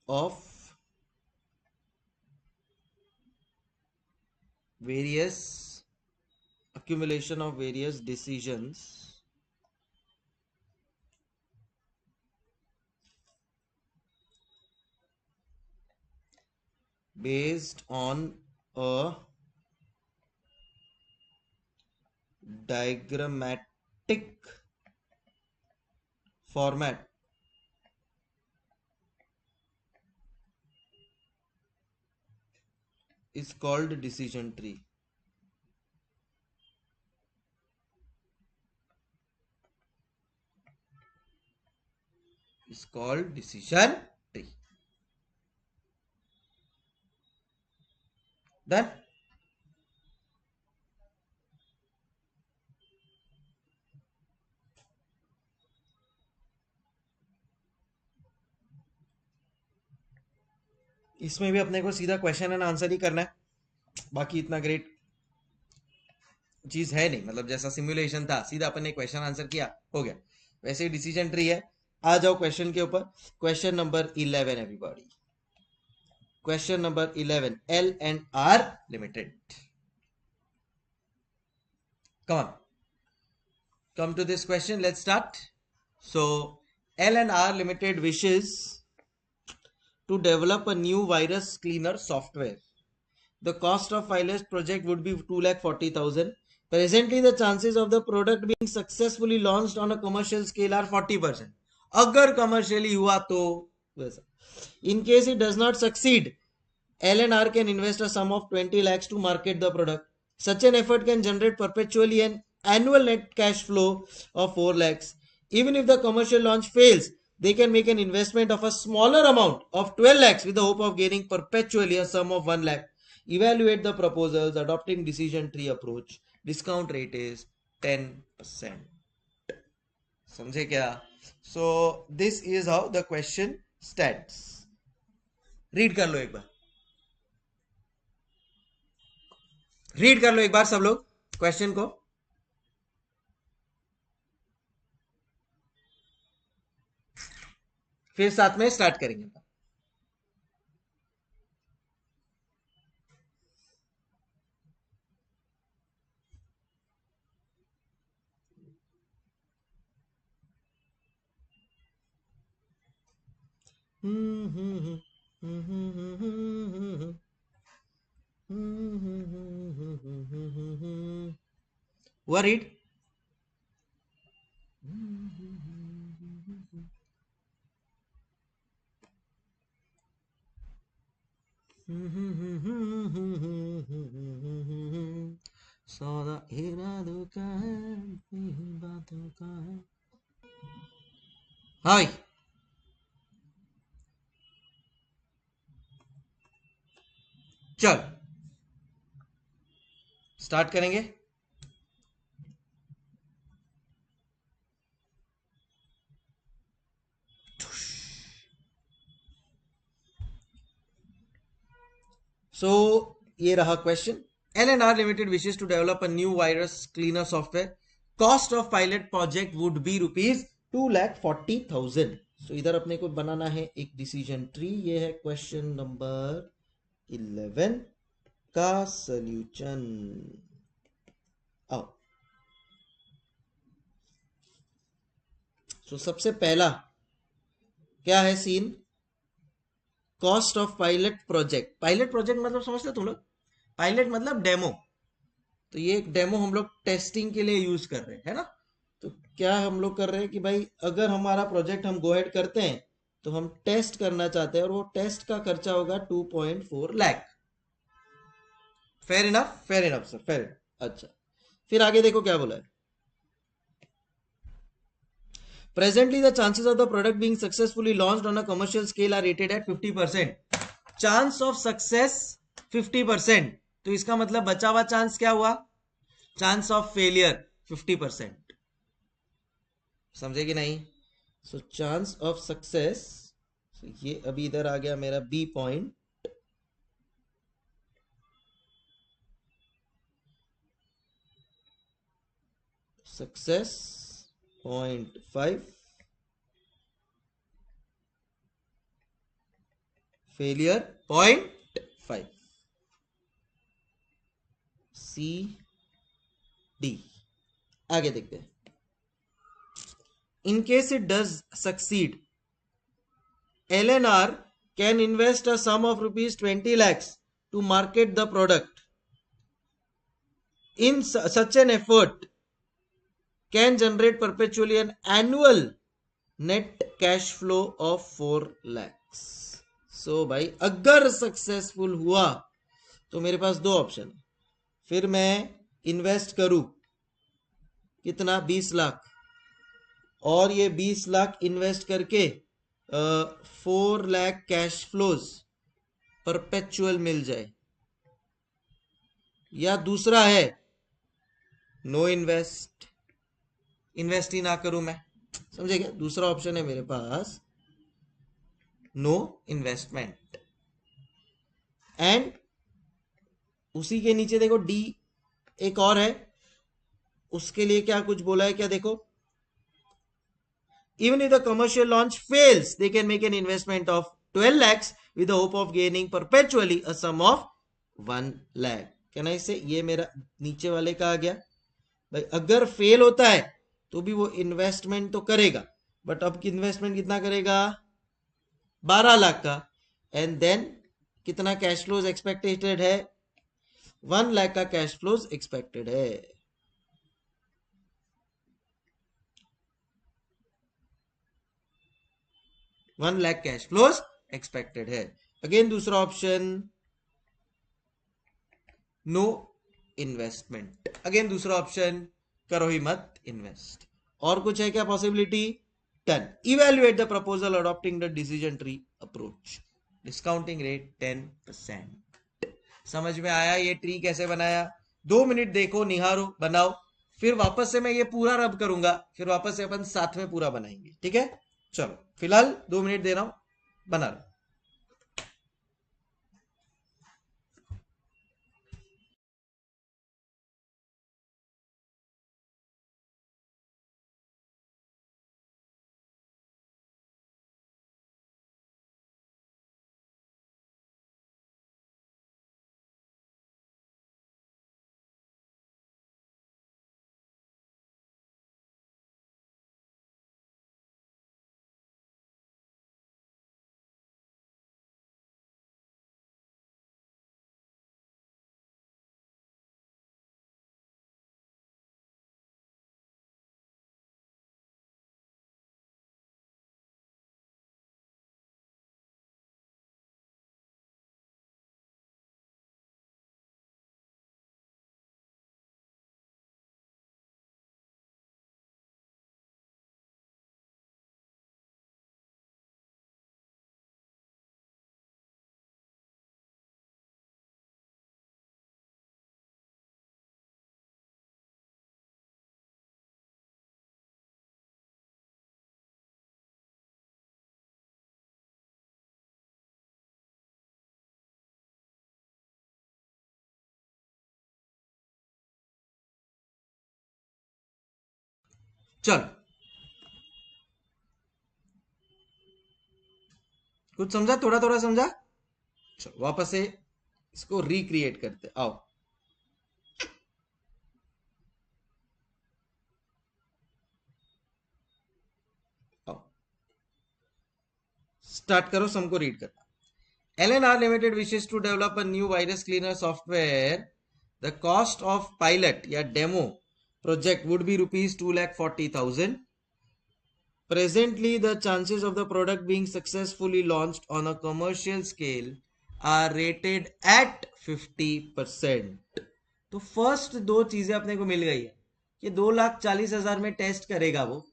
of various decisions based on a diagrammatic format is called decision tree. Is called decision tree. Done? इसमें भी अपने को सीधा क्वेश्चन एंड आंसर ही करना है, बाकी इतना ग्रेट चीज है नहीं। मतलब जैसा सिमुलेशन था, सीधा अपन ने क्वेश्चन आंसर किया, हो गया। वैसे ही डिसीजन ट्री है। आ जाओ क्वेश्चन के ऊपर। Question number 11 everybody, question number 11, L&R Limited। come to this question, let's start. So L&R Limited wishes to develop a new virus cleaner software. The cost of pilot project would be 2,40,000. Presently, the chances of the product being successfully launched on a commercial scale are 40%. अगर commercially हुआ तो वैसा. In case it does not succeed, L&R can invest a sum of 20 lakhs to market the product. Such an effort can generate perpetually an annual net cash flow of 4 lakhs. Even if the commercial launch fails, they can make an investment of a smaller amount of 12 lakhs with the hope of gaining perpetually a sum of 1 lakh. Evaluate the proposals adopting decision tree approach. Discount rate is 10%. समझे क्या? So this is how the question stands. Read कर लो एक बार. Read कर लो एक बार सब लोग question को। फिर साथ में स्टार्ट करेंगे। हुआ रीड? सौदा इरादों का है, बातों का है। हाँ, चल स्टार्ट करेंगे। सो ये रहा question. LNR Limited wishes to develop a new virus cleaner software. Cost of pilot project would be ₹2,40,000. सो इधर अपने को बनाना है एक डिसीजन ट्री। ये है क्वेश्चन नंबर 11 का सॉल्यूशन। आओ। सो सबसे पहला क्या है scene? Cost of pilot project. Pilot project मतलब समझते तुम लोग? पायलट मतलब डेमो। तो ये एक डेमो हम लोग टेस्टिंग के लिए यूज कर रहे हैं, है ना? तो क्या हम लोग कर रहे हैं कि भाई अगर हमारा प्रोजेक्ट हम गो हेड करते हैं तो हम टेस्ट करना चाहते हैं और वो टेस्ट का खर्चा होगा 2.4 lakh. Fair enough? Fair enough sir, fair enough. अच्छा, फिर आगे देखो क्या बोला है। Presently, the chances of the product being successfully launched on a commercial scale are rated at 50%. Chance of success 50%। तो इसका मतलब बचा हुआ चांस क्या हुआ? Chance of failure 50%। समझे कि नहीं? सो चांस ऑफ सक्सेस, ये अभी इधर आ गया मेरा B point. Success 0.5, failure 0.5। C D. आगे देखते हैं। In case it does succeed, LNR can invest a sum of ₹20 lakhs to market the product. In such an effort can generate perpetually an annual net cash flow of 4 lakhs. So भाई अगर successful हुआ तो मेरे पास दो option है। फिर मैं invest करूं कितना? 20 लाख। और ये 20 लाख इन्वेस्ट करके 4 लाख कैश फ्लोज परपेचुअल मिल जाए। या दूसरा है नो इन्वेस्ट, इन्वेस्ट ही ना करूं मैं। समझे क्या? दूसरा ऑप्शन है मेरे पास नो इन्वेस्टमेंट। एंड उसी के नीचे देखो डी एक और है, उसके लिए क्या कुछ बोला है क्या? देखो, even if the commercial launch fails, they can make an investment of 12 lakhs with the hope of gaining perpetually a sum of 1 lakh. कहना इससे ये मेरा नीचे वाले का आ गया। भाई अगर फेल होता है तो भी वो इन्वेस्टमेंट तो करेगा, बट अब इन्वेस्टमेंट कितना करेगा? 12 लाख का। एंड देन कितना कैश फ्लोज एक्सपेक्टेड है? 1 लाख का कैश फ्लोज एक्सपेक्टेड है। 1 लाख कैश फ्लोज एक्सपेक्टेड है। अगेन दूसरा ऑप्शन नो इन्वेस्टमेंट। अगेन दूसरा ऑप्शन करो ही मत इन्वेस्ट। और कुछ है क्या possibility? Done. Evaluate the proposal adopting the decision tree approach. Discounting rate 10%। समझ में आया ये ट्री कैसे बनाया? 2 मिनट देखो, निहारो, बनाओ। फिर वापस से मैं ये पूरा रब करूंगा, फिर वापस से अपन साथ में पूरा बनाएंगे। ठीक है, चलो फिलहाल 2 मिनट दे रहा हूं, बना लो। चल, कुछ समझा? थोड़ा थोड़ा समझा? चलो वापस से इसको रिक्रिएट करते, आओ। आओ स्टार्ट करो, सबको रीड करना। LNR Limited wishes to develop a new virus cleaner software. The cost of pilot या demo project would be rupees 2,40,000. Presently, the chances of the product being successfully launched on a commercial scale are rated at 50%. तो first दो चीजें अपने को मिल गई है कि 2,40,000 में टेस्ट करेगा वो।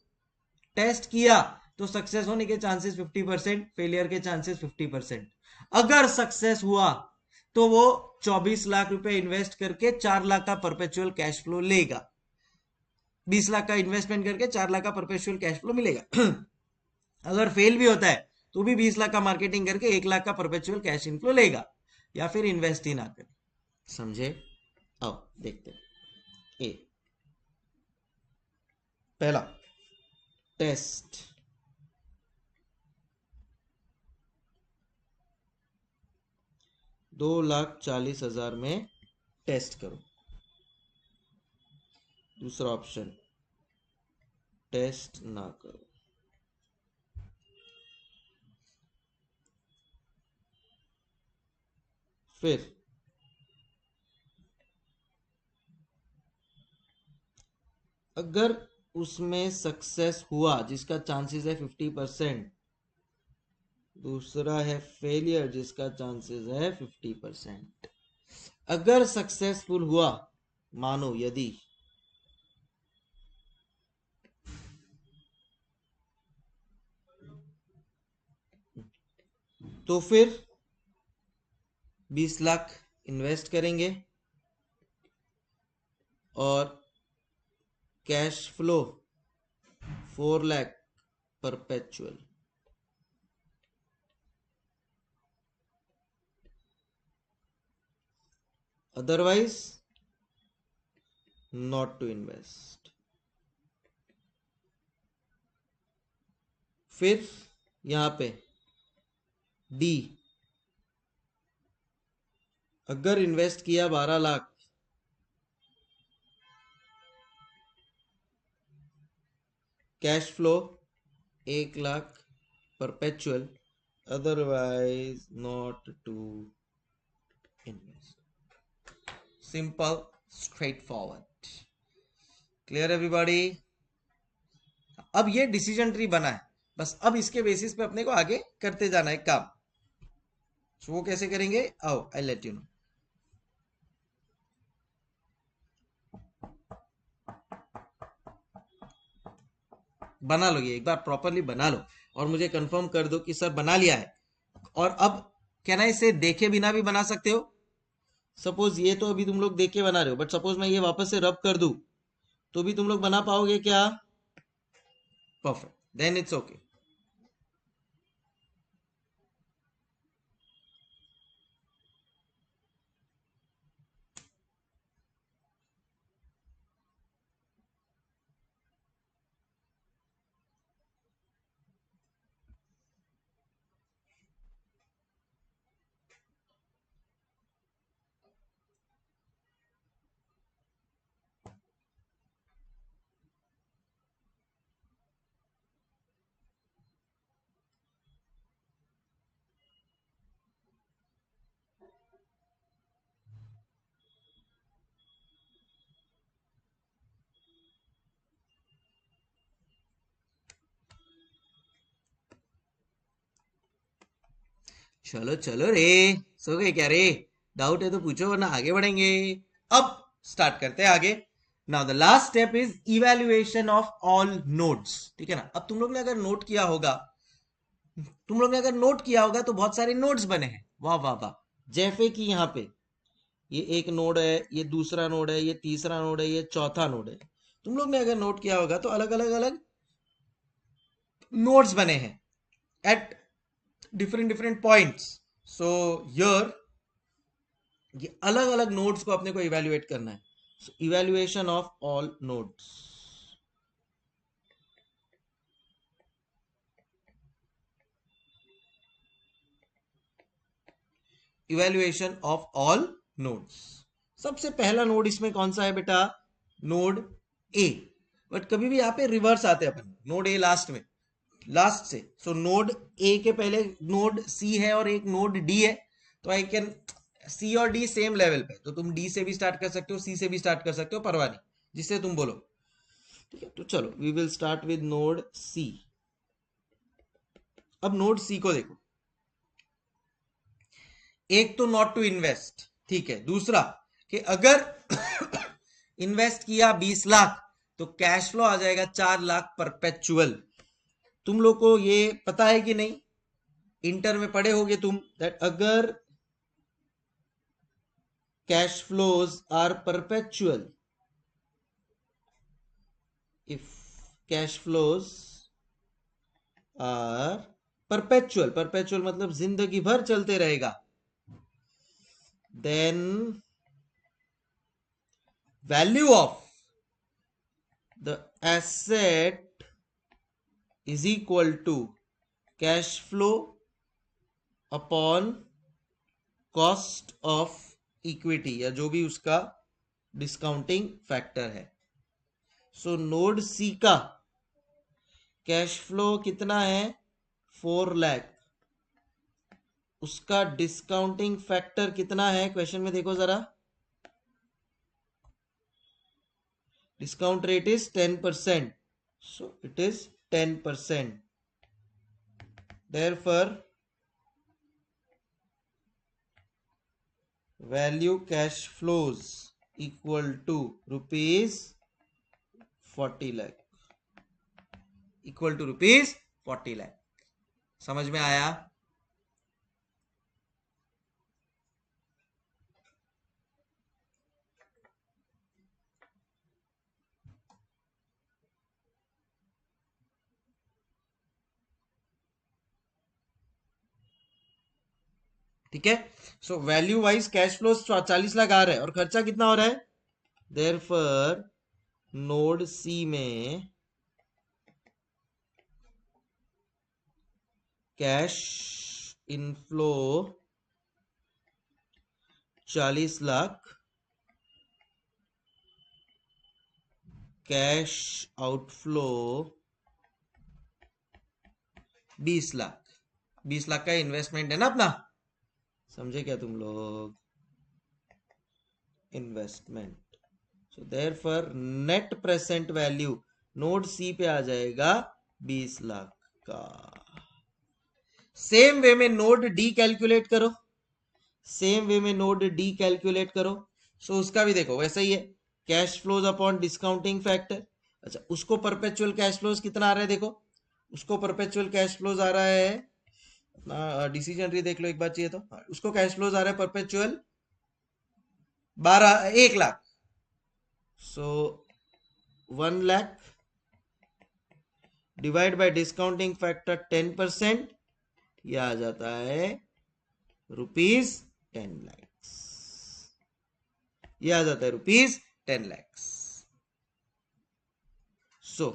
टेस्ट किया तो सक्सेस होने के चांसेस 50%, फेलियर के चांसेस 50%। अगर सक्सेस हुआ तो वो 24 लाख रुपए इन्वेस्ट करके 4 लाख का परपेचुअल कैश फ्लो लेगा। 20 लाख का इन्वेस्टमेंट करके 4 लाख का परपेचुअल कैश फ्लो मिलेगा। अगर फेल भी होता है तो भी 20 लाख का मार्केटिंग करके 1 लाख का परपेचुअल कैश इनफ्लो लेगा, या फिर इन्वेस्ट ही ना करे। समझे? आओ देखते हैं। ए, पहला टेस्ट, $2,40,000 में टेस्ट करो। दूसरा ऑप्शन, टेस्ट ना करो। फिर अगर उसमें सक्सेस हुआ जिसका चांसेस है 50%, दूसरा है फेलियर जिसका चांसेस है 50%। अगर सक्सेसफुल हुआ, मानो यदि, तो फिर 20 लाख इन्वेस्ट करेंगे और cash flow 4 lakh perpetual. Otherwise not to invest. फिर यहां पे डी, अगर इन्वेस्ट किया 12 lakh, cash flow 1 lakh perpetual, otherwise not to invest. Simple, straightforward. Clear everybody? अब ये डिसीजन ट्री बना है, बस अब इसके बेसिस पे अपने को आगे करते जाना है काम। तो वो कैसे करेंगे, आओ आई लेट यू नो। बना लो, ये एक बार प्रॉपरली बना लो और मुझे कंफर्म कर दो कि सर बना लिया है। और अब कैन आई से देखे बिना भी बना सकते हो। सपोज ये तो अभी तुम लोग देख के बना रहे हो, बट सपोज मैं ये वापस से रब कर दूं तो भी तुम लोग बना पाओगे क्या? Perfect, then it's okay. चलो चलो रे, सो गए क्या रे? डाउट है तो पूछो वरना आगे बढ़ेंगे। अब स्टार्ट करते हैं आगे। Now the last step is evaluation of all nodes. ठीक है ना? अब तुम लोग ने अगर नोट किया होगा, तो बहुत सारे नोड्स बने हैं। वाह वाह वाह। जैसे कि यहाँ पे ये एक नोड है, ये दूसरा नोड है, ये तीसरा नोड है, ये चौथा नोड है। तुम लोग ने अगर नोट किया होगा तो अलग अलग अलग नोड्स बने हैं at different different points. So here ये अलग अलग नोड्स को अपने को इवेल्युएट करना है। So evaluation of all nodes. Evaluation of all nodes. सबसे पहला नोड इसमें कौन सा है बेटा? Node A. बट कभी भी यहाँ पे रिवर्स आते हैं अपन, नोड ए लास्ट में, लास्ट से। सो नोड ए के पहले नोड सी है और एक नोड डी है, तो आई कैन सी और डी सेम लेवल पे, तो तुम डी से भी स्टार्ट कर सकते हो, सी से भी स्टार्ट कर सकते हो, परवाह नहीं, जिससे तुम बोलो। ठीक है, तो चलो we will start with node C. अब नोड सी को देखो, एक तो नॉट टू इन्वेस्ट, ठीक है। दूसरा कि अगर इन्वेस्ट किया 20 लाख तो कैश फ्लो आ जाएगा 4 लाख परपेचुअल। तुम लोग को ये पता है कि नहीं, इंटर में पढ़े होगे तुम, दैट अगर cash flows are perpetual, if cash flows are perpetual, perpetual मतलब जिंदगी भर चलते रहेगा, then value of the asset is equal to cash flow upon cost of equity, या जो भी उसका डिस्काउंटिंग फैक्टर है। सो नोड सी का कैश फ्लो कितना है? 4 लाख। उसका डिस्काउंटिंग फैक्टर कितना है? क्वेश्चन में देखो जरा, discount rate is 10%, so it is 10%। therefore value cash flows equal to rupees 40 lakh, equal to rupees 40 lakh. समझ में आया? ठीक है, so value wise cash flow 40 lakh आ रहा है और खर्चा कितना हो रहा है? देयरफॉर नोड सी में cash inflow 40 lakh, cash outflow 20 lakh. 20 lakh का इन्वेस्टमेंट है ना अपना, समझे क्या तुम लोग? Investment. So therefore net present value node C पे आ जाएगा 20 लाख का। सेम वे में नोड डी कैलकुलेट करो, सेम वे में नोड डी कैलकुलेट करो। सो उसका भी देखो वैसा ही है, cash flows upon discounting factor. अच्छा, उसको परपेचुअल कैश फ्लोज कितना आ रहा है? देखो उसको परपेचुअल कैश फ्लोज आ रहा है अपना, डिसीजन ट्री देख लो एक बार चाहिए तो। उसको कैश फ्लोज आ रहा है perpetual 1 lakh. So 1 lakh divide by discounting factor 10%, यह आ जाता है रुपीज 10 लाख। यह आ जाता है rupees 10 lakh. So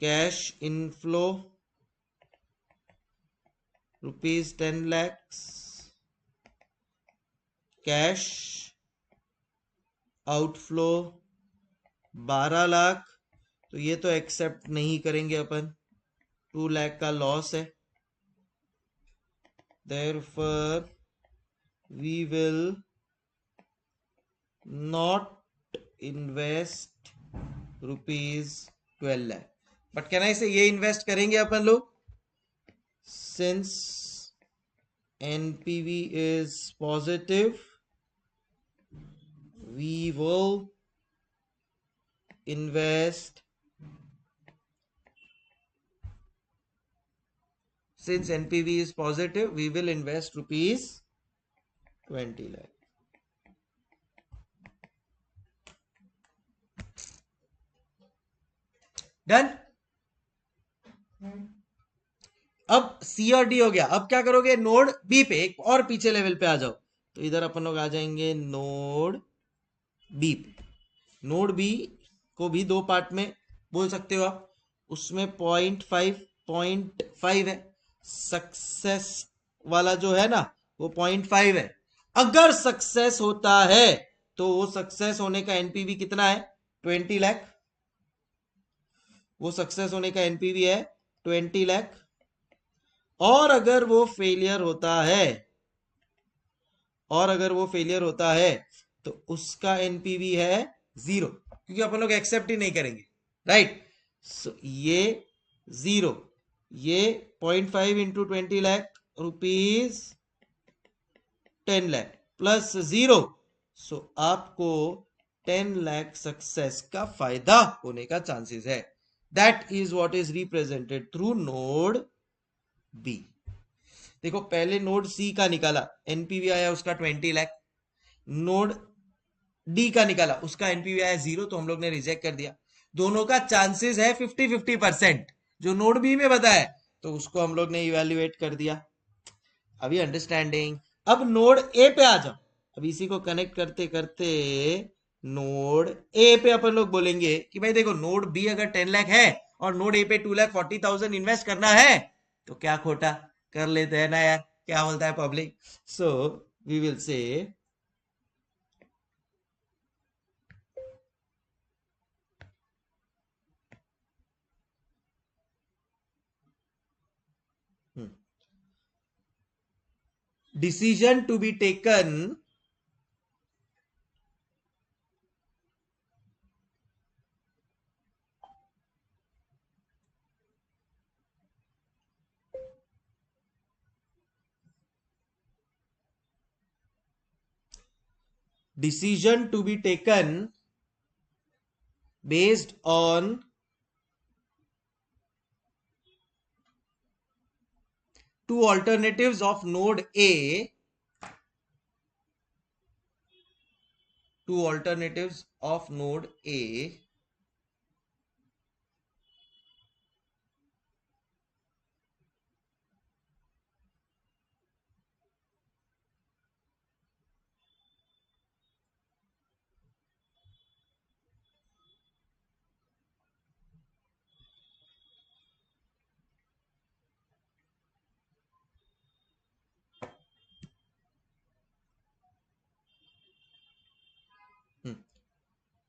cash inflow rupees 10 lakh, cash outflow 12 lakh, तो ये तो एक्सेप्ट नहीं करेंगे अपन, 2 लाख का लॉस है। therefore we will not invest rupees 12 lakh, but कहना इसे ये इन्वेस्ट करेंगे अपन लोग, since NPV is positive we will invest, since NPV is positive we will invest rupees 20 lakh। Done. अब सी और डी हो गया, अब क्या करोगे? नोड बी पे एक और पीछे लेवल पे आ जाओ, तो इधर अपन लोग आ जाएंगे नोड बी पे। नोड बी को भी 2 पार्ट में बोल सकते हो आप, उसमें 0.5 है। सक्सेस वाला जो है ना वो 0.5 है। अगर सक्सेस होता है तो वो सक्सेस होने का एनपीवी कितना है? 20 लाख। वो सक्सेस होने का एनपीवी है 20 लाख। और अगर वो फेलियर होता है, और अगर वो फेलियर होता है तो उसका एनपीवी है 0, क्योंकि अपन लोग एक्सेप्ट ही नहीं करेंगे, राइट। सो ये 0, ये 0.5 into 20 lakh rupees 10 lakh plus 0। सो आपको 10 लाख सक्सेस का फायदा होने का चांसेस है। That is what is represented through node B. देखो पहले नोड सी का निकाला, एनपीवी आया उसका 20 लाख। नोड डी का निकाला, उसका एनपीवी आया 0, तो हम लोग ने रिजेक्ट कर दिया। दोनों का चांसेस है 50-50%, जो नोड बी में बताया, तो उसको हम लोग ने इवेल्युएट कर दिया। अभी अंडरस्टैंडिंग। अब नोड ए पे आ जाओ। अब इसी को कनेक्ट करते करते नोड ए पे अपन लोग बोलेंगे कि भाई देखो, नोड बी अगर 10 लाख है और नोड ए पे 2,40,000 इन्वेस्ट करना है, तो क्या खोटा कर लेते हैं ना यार, क्या बोलता है public. So we will say decision to be taken decision to be taken based on two alternatives of node A, two alternatives of node A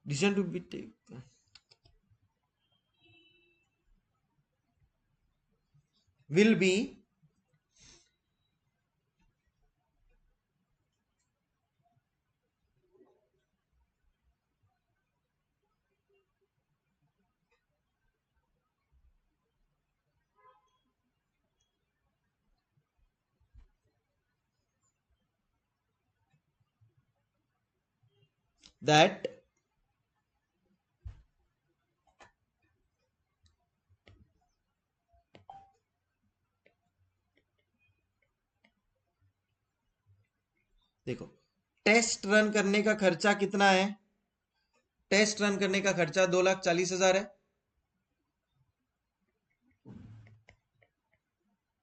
decision to be taken will be that देखो, test run करने का खर्चा कितना है? Test run करने का खर्चा 2,40,000 है।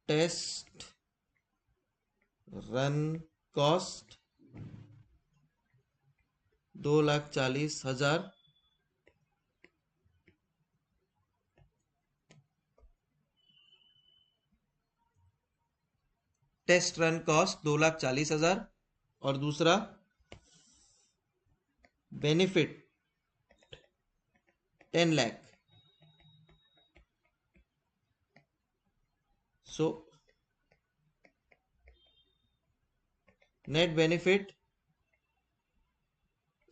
Test run cost 2,40,000। Test run cost 2,40,000। और दूसरा benefit 10 lakh. So net benefit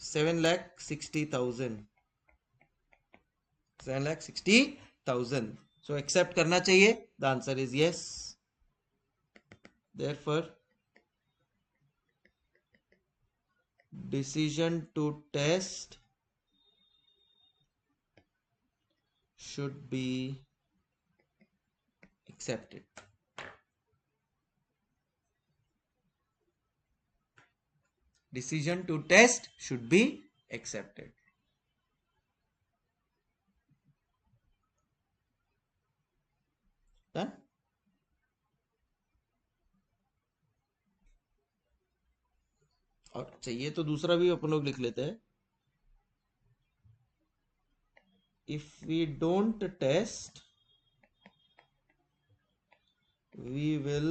7,60,000। 7,60,000। So accept करना चाहिए। The answer is yes. Therefore, decision to test should be accepted. Decision to test should be accepted. Done? और चाहिए तो दूसरा भी अपन लोग लिख लेते हैं। If we don't test, we will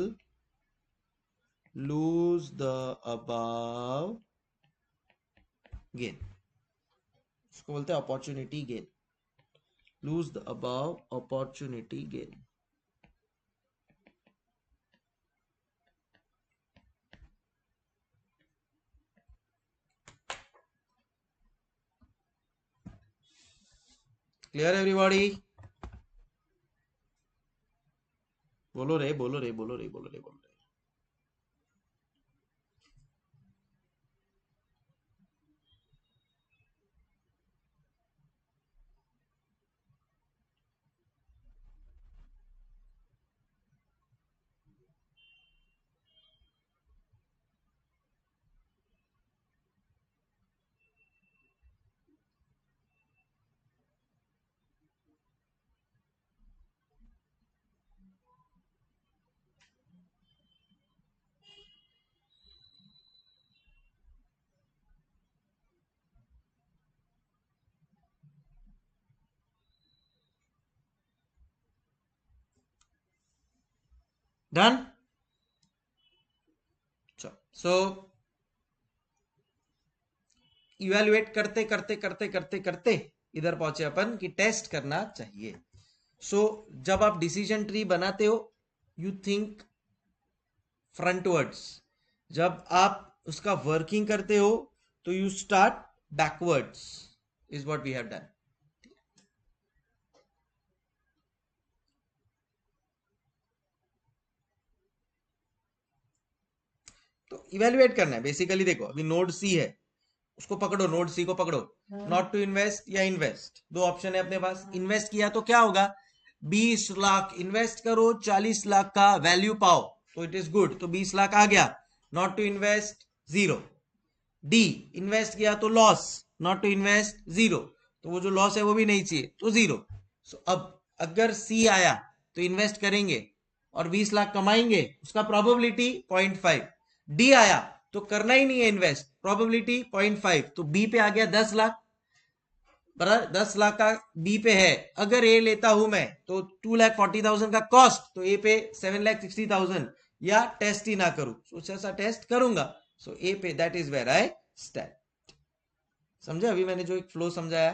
lose the above gain, इसको बोलते हैं opportunity gain, lose the above opportunity gain. Clear everybody? बोलो रे बोलो रे बोलो रे बोलो रे बोलो रे। डन। सो इवेल्युएट करते करते करते करते करते इधर पहुंचे अपन कि टेस्ट करना चाहिए। सो जब आप डिसीजन ट्री बनाते हो यू थिंक फ्रंटवर्ड्स, जब आप उसका वर्किंग करते हो तो you start backwards, is what we have done. तो इवेल्युएट करना है बेसिकली। देखो अभी नोड सी है, उसको पकड़ो, नोड सी को पकड़ो। नॉट टू इन्वेस्ट या इन्वेस्ट, दो ऑप्शन है अपने पास। इन्वेस्ट किया तो क्या होगा, 20 लाख इन्वेस्ट करो, 40 लाख का वैल्यू पाओ, तो इट इज गुड, तो 20 लाख आ गया। Not to invest 0। D, invest किया तो लॉस, नॉट टू इन्वेस्ट 0, तो वो जो लॉस है वो भी नहीं चाहिए, तो 0। सो अब अगर सी आया तो इन्वेस्ट करेंगे और 20 लाख कमाएंगे, उसका प्रोबेबिलिटी 0.5। डी आया तो करना ही नहीं है इन्वेस्ट, प्रोबेबिलिटी 0.5, तो बी पे आ गया 10 लाख। बराबर 10 लाख का बी पे है। अगर ए लेता हूं मैं तो 2,40,000 का कॉस्ट, तो ए पे 7,60,000, या टेस्ट ही ना करूं, सोचा सा टेस्ट करूंगा, सो ए पे that is where I stand. समझे अभी मैंने जो एक फ्लो समझाया,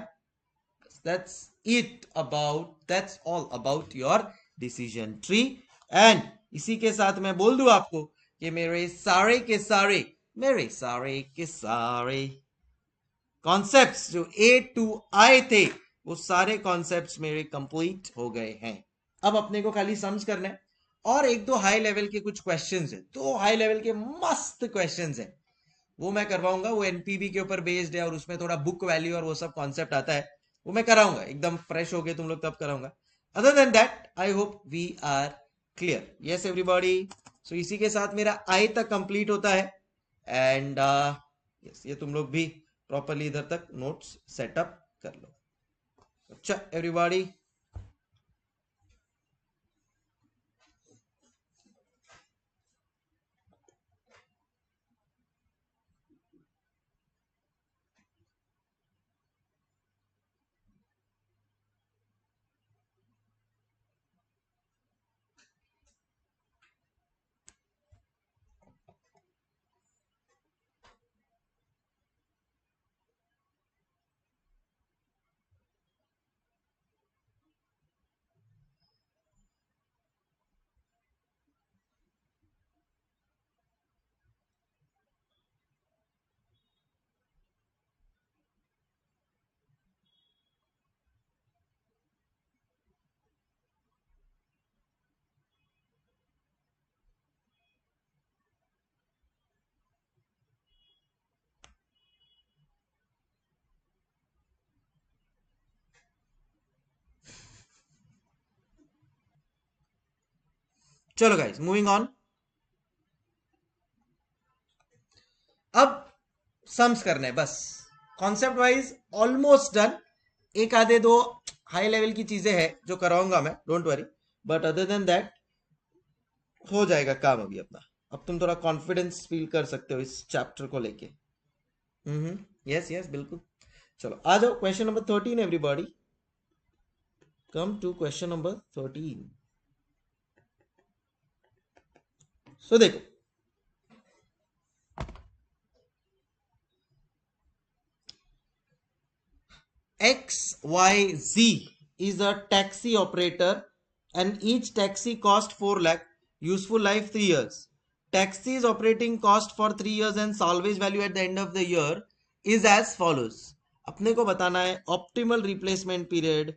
that's it about, that's all about your decision tree. And इसी के साथ मैं बोल दूं आपको कि मेरे सारे के सारे कॉन्सेप्ट्स जो ए टू आई थे, वो सारे कॉन्सेप्ट्स मेरे कंप्लीट हो गए हैं। अब अपने को खाली सम्स करना है, और एक दो हाई लेवल के कुछ क्वेश्चंस है, दो हाई लेवल के मस्त क्वेश्चंस है, वो मैं करवाऊंगा। वो एनपीवी के ऊपर बेस्ड है और उसमें थोड़ा बुक वैल्यू और वो सब कॉन्सेप्ट आता है, वो मैं कराऊंगा एकदम फ्रेश हो गए तुम लोग तब कराऊंगा। Other than that I hope we are clear. Yes everybody? So इसी के साथ मेरा आई तक कंप्लीट होता है। एंड यस, ये तुम लोग भी प्रॉपरली इधर तक नोट्स सेटअप कर लो। अच्छा एवरीबॉडी, चलो गाइस मूविंग ऑन। अब सम्स करने हैं बस, कॉन्सेप्ट वाइज ऑलमोस्ट डन। एक आधे दो हाई लेवल की चीजें हैं जो कराऊंगा मैं, don't worry, but other than that हो जाएगा काम अभी अपना। अब तुम थोड़ा कॉन्फिडेंस फील कर सकते हो इस चैप्टर को लेके। यस यस बिल्कुल। चलो आ जाओ, question number 13 everybody, come to question number 13। So देखो XYZ is a taxi operator and each taxi cost 4 lakh, useful life 3 years. Taxi's operating cost for 3 years and salvage value at the end of the year is as follows. अपने को बताना है optimal replacement period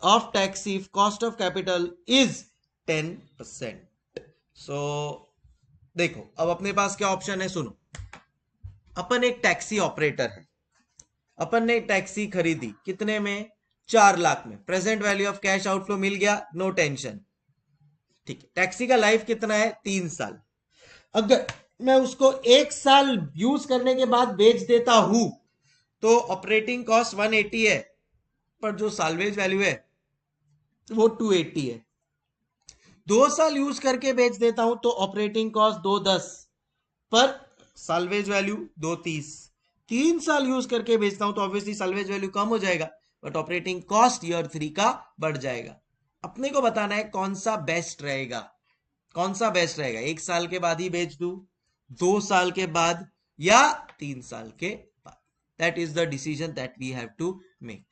of taxi if cost of capital is 10%. So देखो अब अपने पास क्या option है, सुनो. अपन एक टैक्सी ऑपरेटर है, अपन ने टैक्सी खरीदी कितने में, 4 लाख में. Present value of cash outflow मिल गया, नो टेंशन. ठीक है, टैक्सी का लाइफ कितना है, 3 साल. अगर मैं उसको 1 साल यूज करने के बाद बेच देता हूं तो ऑपरेटिंग कॉस्ट 180 है, पर जो साल्वेज वैल्यू है वो 280 है. 2 साल यूज करके बेच देता हूं तो ऑपरेटिंग कॉस्ट 210, पर साल्वेज वैल्यू 230. 3 साल यूज करके बेचता हूं तो ऑब्वियसली साल्वेज वैल्यू कम हो जाएगा, बट ऑपरेटिंग कॉस्ट ईयर 3 का बढ़ जाएगा. अपने को बताना है कौन सा बेस्ट रहेगा, कौन सा बेस्ट रहेगा. 1 साल के बाद ही बेच दूं, 2 साल के बाद, या 3 साल के बाद. That is the decision that we have to make.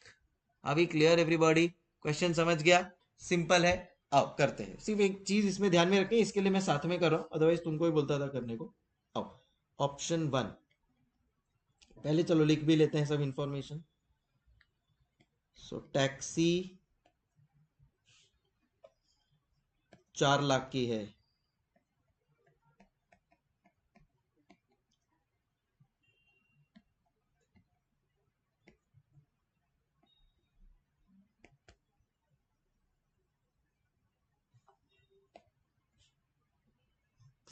Are we clear everybody? Question समझ गया? सिंपल है. आओ करते हैं. सिर्फ एक चीज इसमें ध्यान में रखें, इसके लिए मैं साथ में कर रहा हूं, अदरवाइज तुमको ही बोलता था करने को. आओ ऑप्शन 1 पहले चलो लिख भी लेते हैं सब इंफॉर्मेशन. सो टैक्सी 4 लाख की है,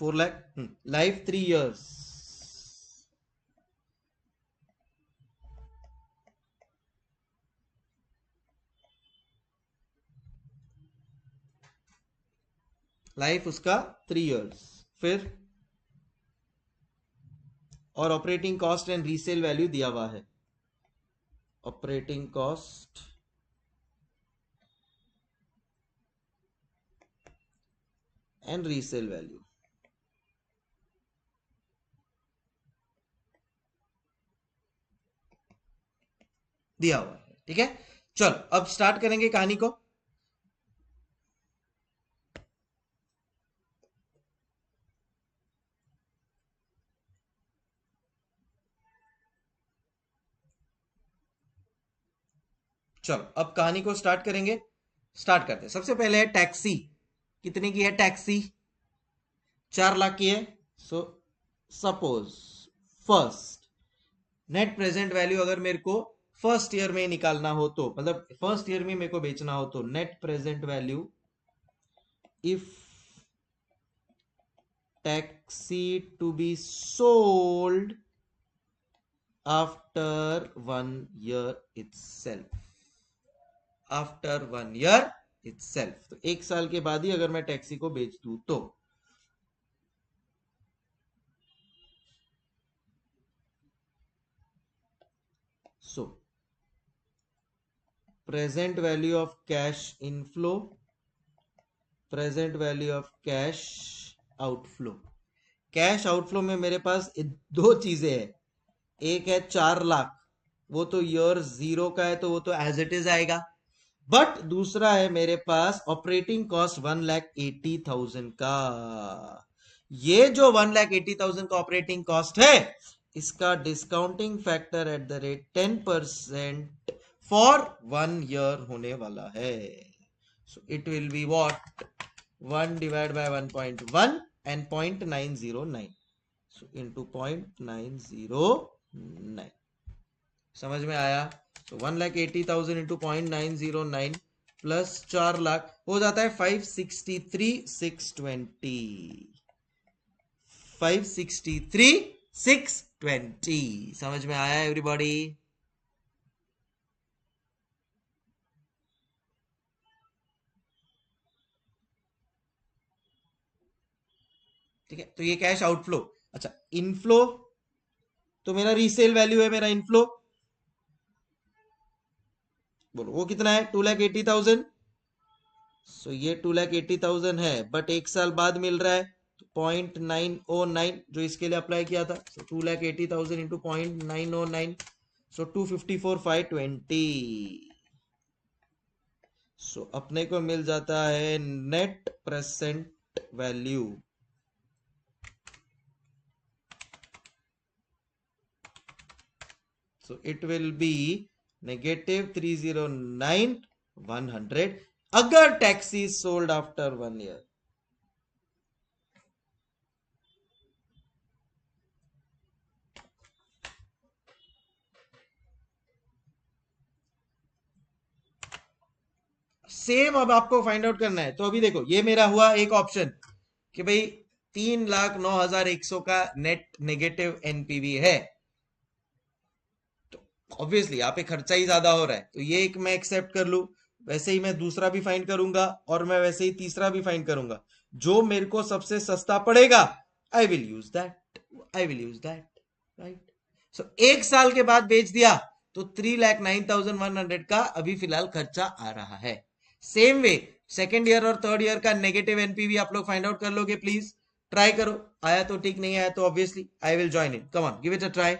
four lakh, life 3 years. Life उसका 3 years. फिर और operating cost and resale value दिया हुआ है. Operating cost and resale value दिया हुआ है. ठीक है, चलो अब स्टार्ट करेंगे कहानी को. चलो अब कहानी को स्टार्ट करेंगे. स्टार्ट करते हैं. सबसे पहले है टैक्सी. कितने की है टैक्सी? 4 लाख की है. So suppose first net present value अगर मेरे को फर्स्ट ईयर में निकालना हो तो, मतलब फर्स्ट ईयर में मेरे को बेचना हो तो, net present value if taxi to be sold after 1 year itself. After 1 year itself. तो 1 साल के बाद ही अगर मैं टैक्सी को बेच दूं तो सो present value of cash inflow, present value of cash outflow. Cash outflow में मेरे पास 2 चीजें है. एक है 4 लाख, वो तो ईयर 0 का है तो वो तो एज इट इज आएगा. बट दूसरा है मेरे पास ऑपरेटिंग कॉस्ट 1,80,000 का. ये जो 1,80,000 का ऑपरेटिंग कॉस्ट है, इसका discounting factor at the rate 10% for 1 year होने वाला है. So it will be what, 1 divided by 1.1 and 0.909. So into 0.909. समझ में आया? तो 1,80,000 इंटू 0.909 प्लस 4 लाख हो जाता है 563,620. 563,620. समझ में आया एवरीबॉडी? ठीक है, तो ये कैश आउटफ्लो. अच्छा, इनफ्लो तो मेरा रीसेल वैल्यू है, मेरा इनफ्लो बोलो वो कितना है, 2,80,000. सो ये 2,80,000 है, बट 1 साल बाद मिल रहा है तो 0.909 जो इसके लिए अप्लाई किया था. सो 2,80,000 इंटू 0.909 सो 254,520। सो अपने को मिल जाता है net present value. So it will be -309,100 अगर taxi sold after 1 year. Same अब आपको फाइंड आउट करना है। तो अभी देखो ये मेरा हुआ एक ऑप्शन कि भाई 3,09,100 का नेट नेगेटिव एनपीवी है। तो ऑब्वियसली यहाँ पे खर्चा ही ज्यादा हो रहा है, तो ये एक मैं एक्सेप्ट कर लू। वैसे ही मैं दूसरा भी फाइंड करूंगा और मैं वैसे ही तीसरा भी फाइंड करूंगा। जो मेरे को सबसे सस्ता पड़ेगा I will use that, I will use that, right. So 1 साल के बाद बेच दिया तो 3,09,100 का अभी फिलहाल खर्चा आ रहा है। सेम वे सेकेंड ईयर और थर्ड ईयर का नेगेटिव एनपीवी आप लोग फाइंड आउट कर लोगे, प्लीज ट्राई करो। आया तो ठीक, नहीं आया तो obviously I will join in. Come on, give it a try.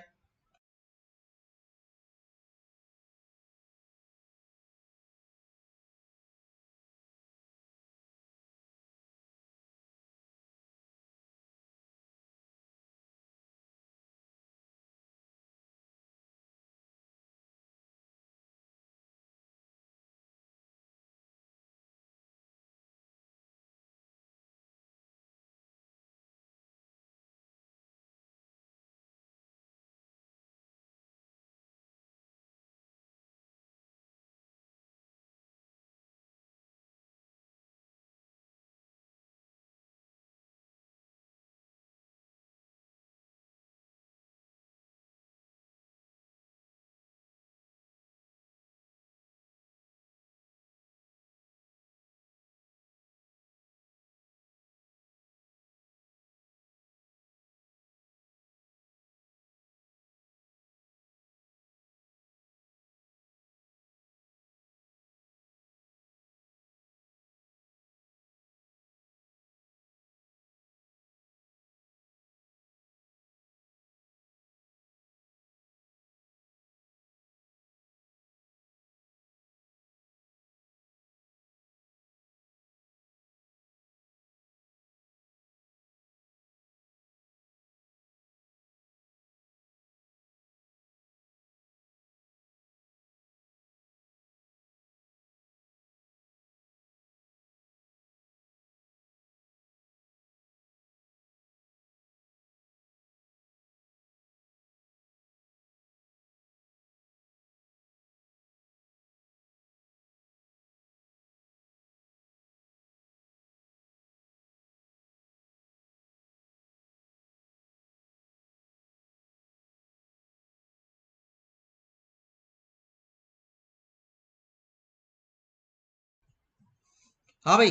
हाँ भाई,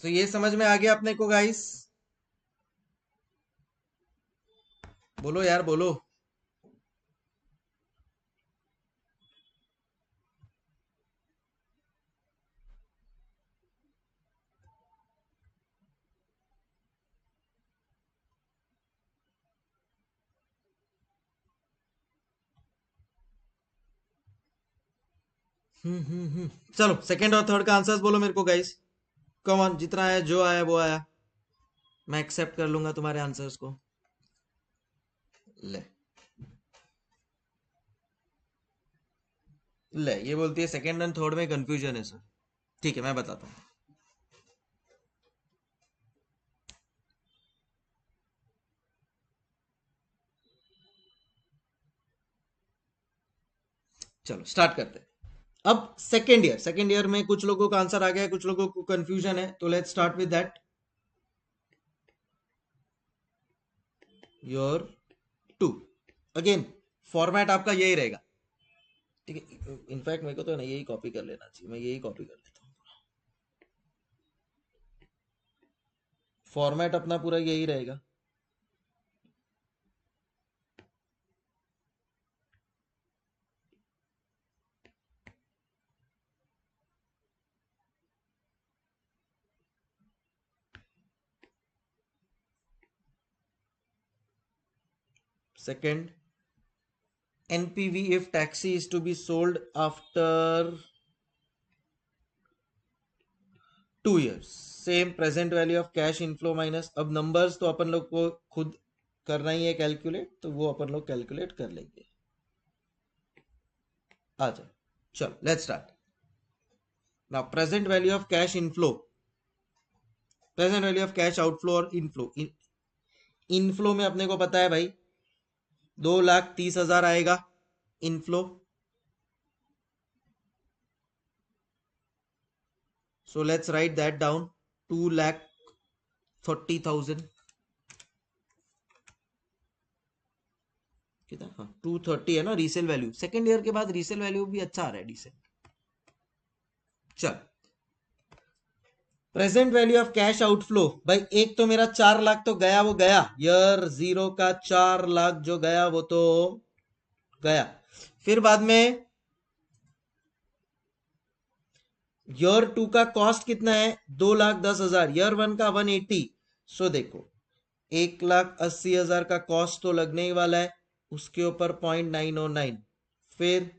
तो ये समझ में आ गया अपने को गाइस? बोलो यार बोलो। चलो सेकंड और थर्ड का आंसर्स बोलो मेरे को गाइस। कम ऑन, जितना है जो आया वो आया, मैं एक्सेप्ट कर लूंगा तुम्हारे आंसर्स को। ले ले, ये बोलती है सेकंड एंड थर्ड में कंफ्यूजन है सर। ठीक है, मैं बताता हूँ। चलो स्टार्ट करते हैं। अब सेकेंड ईयर में कुछ लोगों का आंसर आ गया है, कुछ लोगों को कंफ्यूजन है, तो let's start with that. Your two, again format आपका यही रहेगा, ठीक है। इनफैक्ट मेरे को तो ना यही कॉपी कर लेना चाहिए, मैं यही कॉपी कर लेता हूँ। फॉर्मेट अपना पूरा यही रहेगा। Second, NPV if taxi is to be sold after 2 years. Same present value of cash inflow minus, अब नंबर्स तो अपन लोग को खुद करना ही है कैलकुलेट, तो वो अपन लोग कैलकुलेट कर लेंगे। आ जाओ, चलो let's start now. Present value of cash inflow, present value of cash outflow और इनफ्लो। इनफ्लो में अपने को पता है भाई 2,30,000 आएगा inflow. So let's write that down, 2,30,000 कितना, हाँ 230 है ना रीसेल वैल्यू। सेकेंड ईयर के बाद रीसेल वैल्यू भी अच्छा आ रहा है, डिसेंट। चल, present value of cash outflow भाई, एक तो मेरा 4 लाख तो गया, वो गया ईयर 0 का 4 लाख जो गया वो तो गया। फिर बाद में ईयर 2 का कॉस्ट कितना है, 2,10,000, ईयर 1 का 180। सो देखो 1,80,000 का कॉस्ट तो लगने ही वाला है, उसके ऊपर 0.909, फिर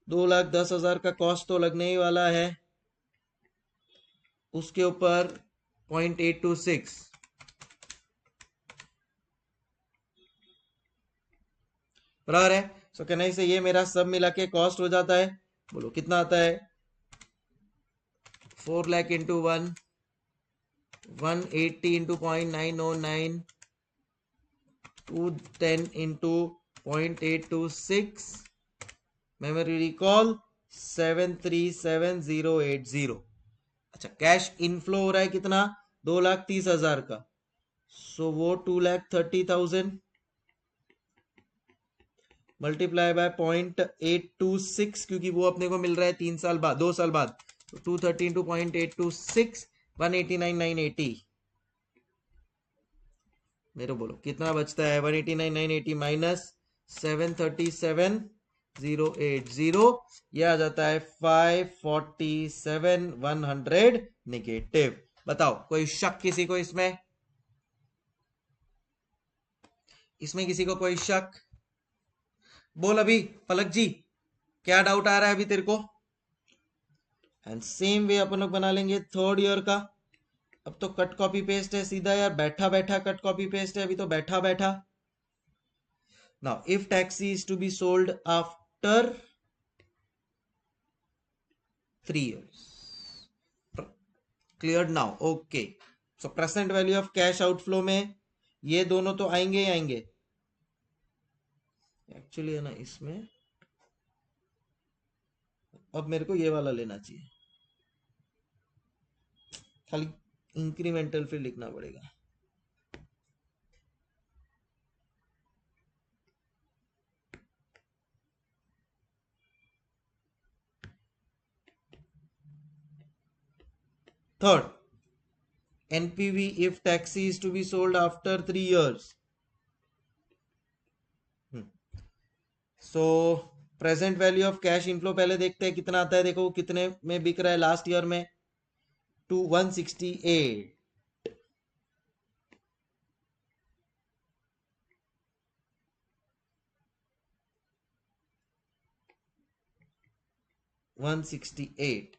2,10,000 का कॉस्ट तो लगने ही वाला है, उसके ऊपर 0.826, बराबर है। सो कहने से ये मेरा सब मिला के कॉस्ट हो जाता है, बोलो कितना आता है, 4 lakh into 180 into 0.909, 210 into 0.826, memory recall 737080। अच्छा, कैश इनफ्लो हो रहा है कितना, 2,30,000 का, सो वो 2,30,000 मल्टीप्लाई बाय 0.826, क्योंकि वो अपने को मिल रहा है 3 साल बाद, 2 साल बाद, तो 230 इंटू 0.826, 189,980। मेरे बोलो कितना बचता है, 189,980 माइनस 737,080, यह आ जाता है 547,100 नेगेटिव। बताओ कोई शक किसी को इसमें, इसमें किसी को कोई शक? बोल अभी पलक जी, क्या डाउट आ रहा है अभी तेरे को? एंड सेम वे अपन लोग बना लेंगे थर्ड ईयर का। अब तो कट कॉपी पेस्ट है सीधा यार, बैठा बैठा कट कॉपी पेस्ट है अभी तो, बैठा बैठा। Now if taxi is to be sold after 3 years, clear now? Okay, so present value of cash outflow में ये दोनों तो आएंगे ही आएंगे। एक्चुअली है ना, इसमें अब मेरे को ये वाला लेना चाहिए, खाली इंक्रीमेंटल फिर लिखना पड़ेगा। Third, NPV if taxi is to be sold after 3 years. So present value of cash inflow पहले देखते हैं कितना आता है। देखो कितने में बिक रहा है लास्ट ईयर में, 168।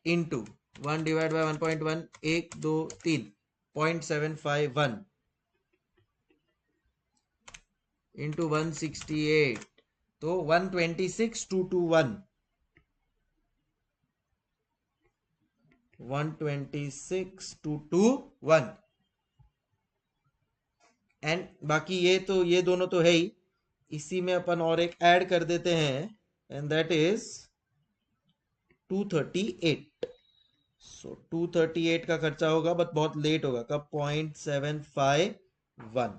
इंटू 1 डिवाइड बाय 1.1, 1 2 3, 0.751 इंटू 168, तो 126,221, 126,221। एंड बाकी ये तो, ये दोनों तो है ही, इसी में अपन और एक ऐड कर देते हैं, एंड दैट इज 238। सो 238 का खर्चा होगा, बट बहुत लेट होगा, कब, 0.751।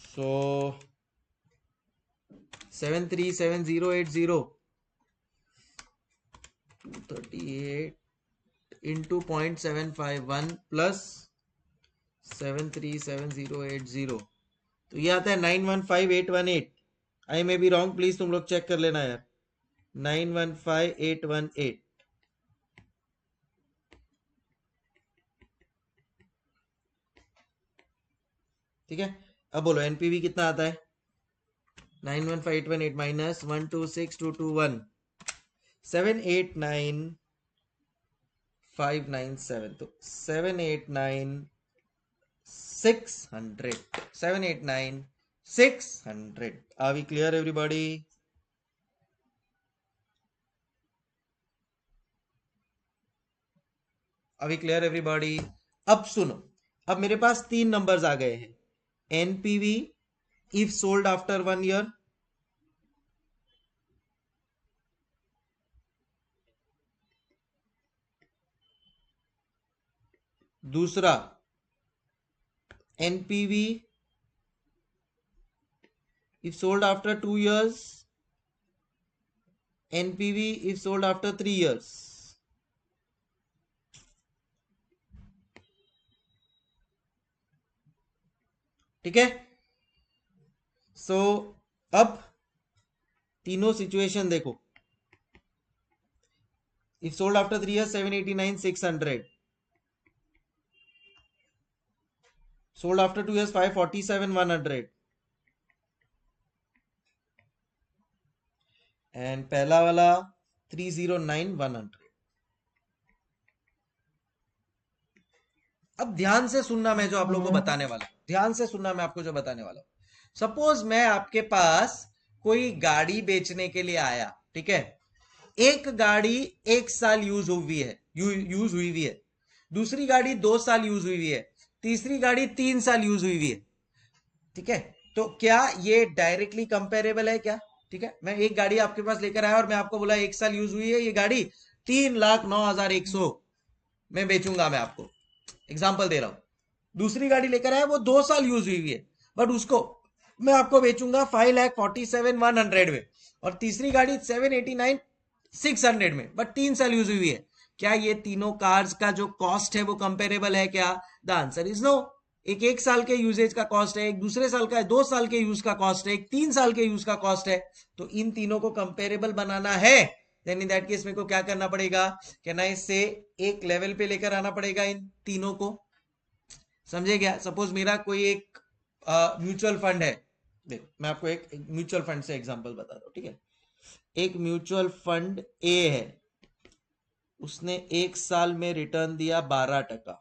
सो 737080, 238 इंटू 0.751 प्लस 737080, तो ये आता है 915818। आई मे बी रॉन्ग, प्लीज तुम लोग चेक कर लेना यार। 915818, ठीक है। अब बोलो एनपीवी कितना आता है, 915,818 minus 126,221 789,597 तो 789,600 789,600 Are we clear everybody? Are we clear everybody? अब सुनो, अब मेरे पास 3 नंबर्स आ गए हैं. NPV if sold after 1 year, दूसरा NPV if sold after 2 years, NPV if sold after 3 years. ठीक है. सो अब तीनों सिचुएशन देखो. if sold after 3 years 789,600, sold after 2 years 547,100, and पहला वाला 309,100. अब ध्यान से सुनना, मैं जो आप लोगों को बताने वाला, ध्यान से सुनना मैं आपको जो बताने वाला हूं. सपोज मैं आपके पास कोई गाड़ी बेचने के लिए आया. ठीक है. एक गाड़ी 1 साल यूज हुई है, दूसरी गाड़ी 2 साल यूज हुई है, तीसरी गाड़ी 3 साल यूज हुई है. ठीक है. तो क्या ये डायरेक्टली कंपेरेबल है क्या? ठीक है. मैं एक गाड़ी आपके पास लेकर आया और मैं आपको बोला 1 साल यूज हुई है, ये गाड़ी 3,09,100 में बेचूंगा मैं आपको. एग्जाम्पल दे रहा हूं. दूसरी गाड़ी लेकर आया, वो 2 साल यूज हुई है, बट उसको मैं आपको बेचूंगा 5,47,100 में, और तीसरी गाड़ी 789,600 में, बट 3 साल यूज हुई है. क्या ये तीनों कार्स का जो कॉस्ट है वो कंपेरेबल है क्या? The answer is no. एक साल के यूजेज का कॉस्ट है, एक दूसरे साल का 2 साल के यूज का कॉस्ट है, एक 3 साल के यूज का कॉस्ट है. तो इन तीनों को कंपेरेबल बनाना है, देन इन दैट केस मेरे को क्या करना पड़ेगा? कहना इससे एक लेवल पे लेकर आना पड़ेगा इन तीनों को. समझे क्या? सपोज मेरा कोई एक म्यूचुअल फंड है. देखो मैं आपको एक म्यूचुअल फंड से एग्जांपल बता रहा हूं. ठीक है. एक म्यूचुअल फंड ए है, उसने 1 साल में रिटर्न दिया 12%.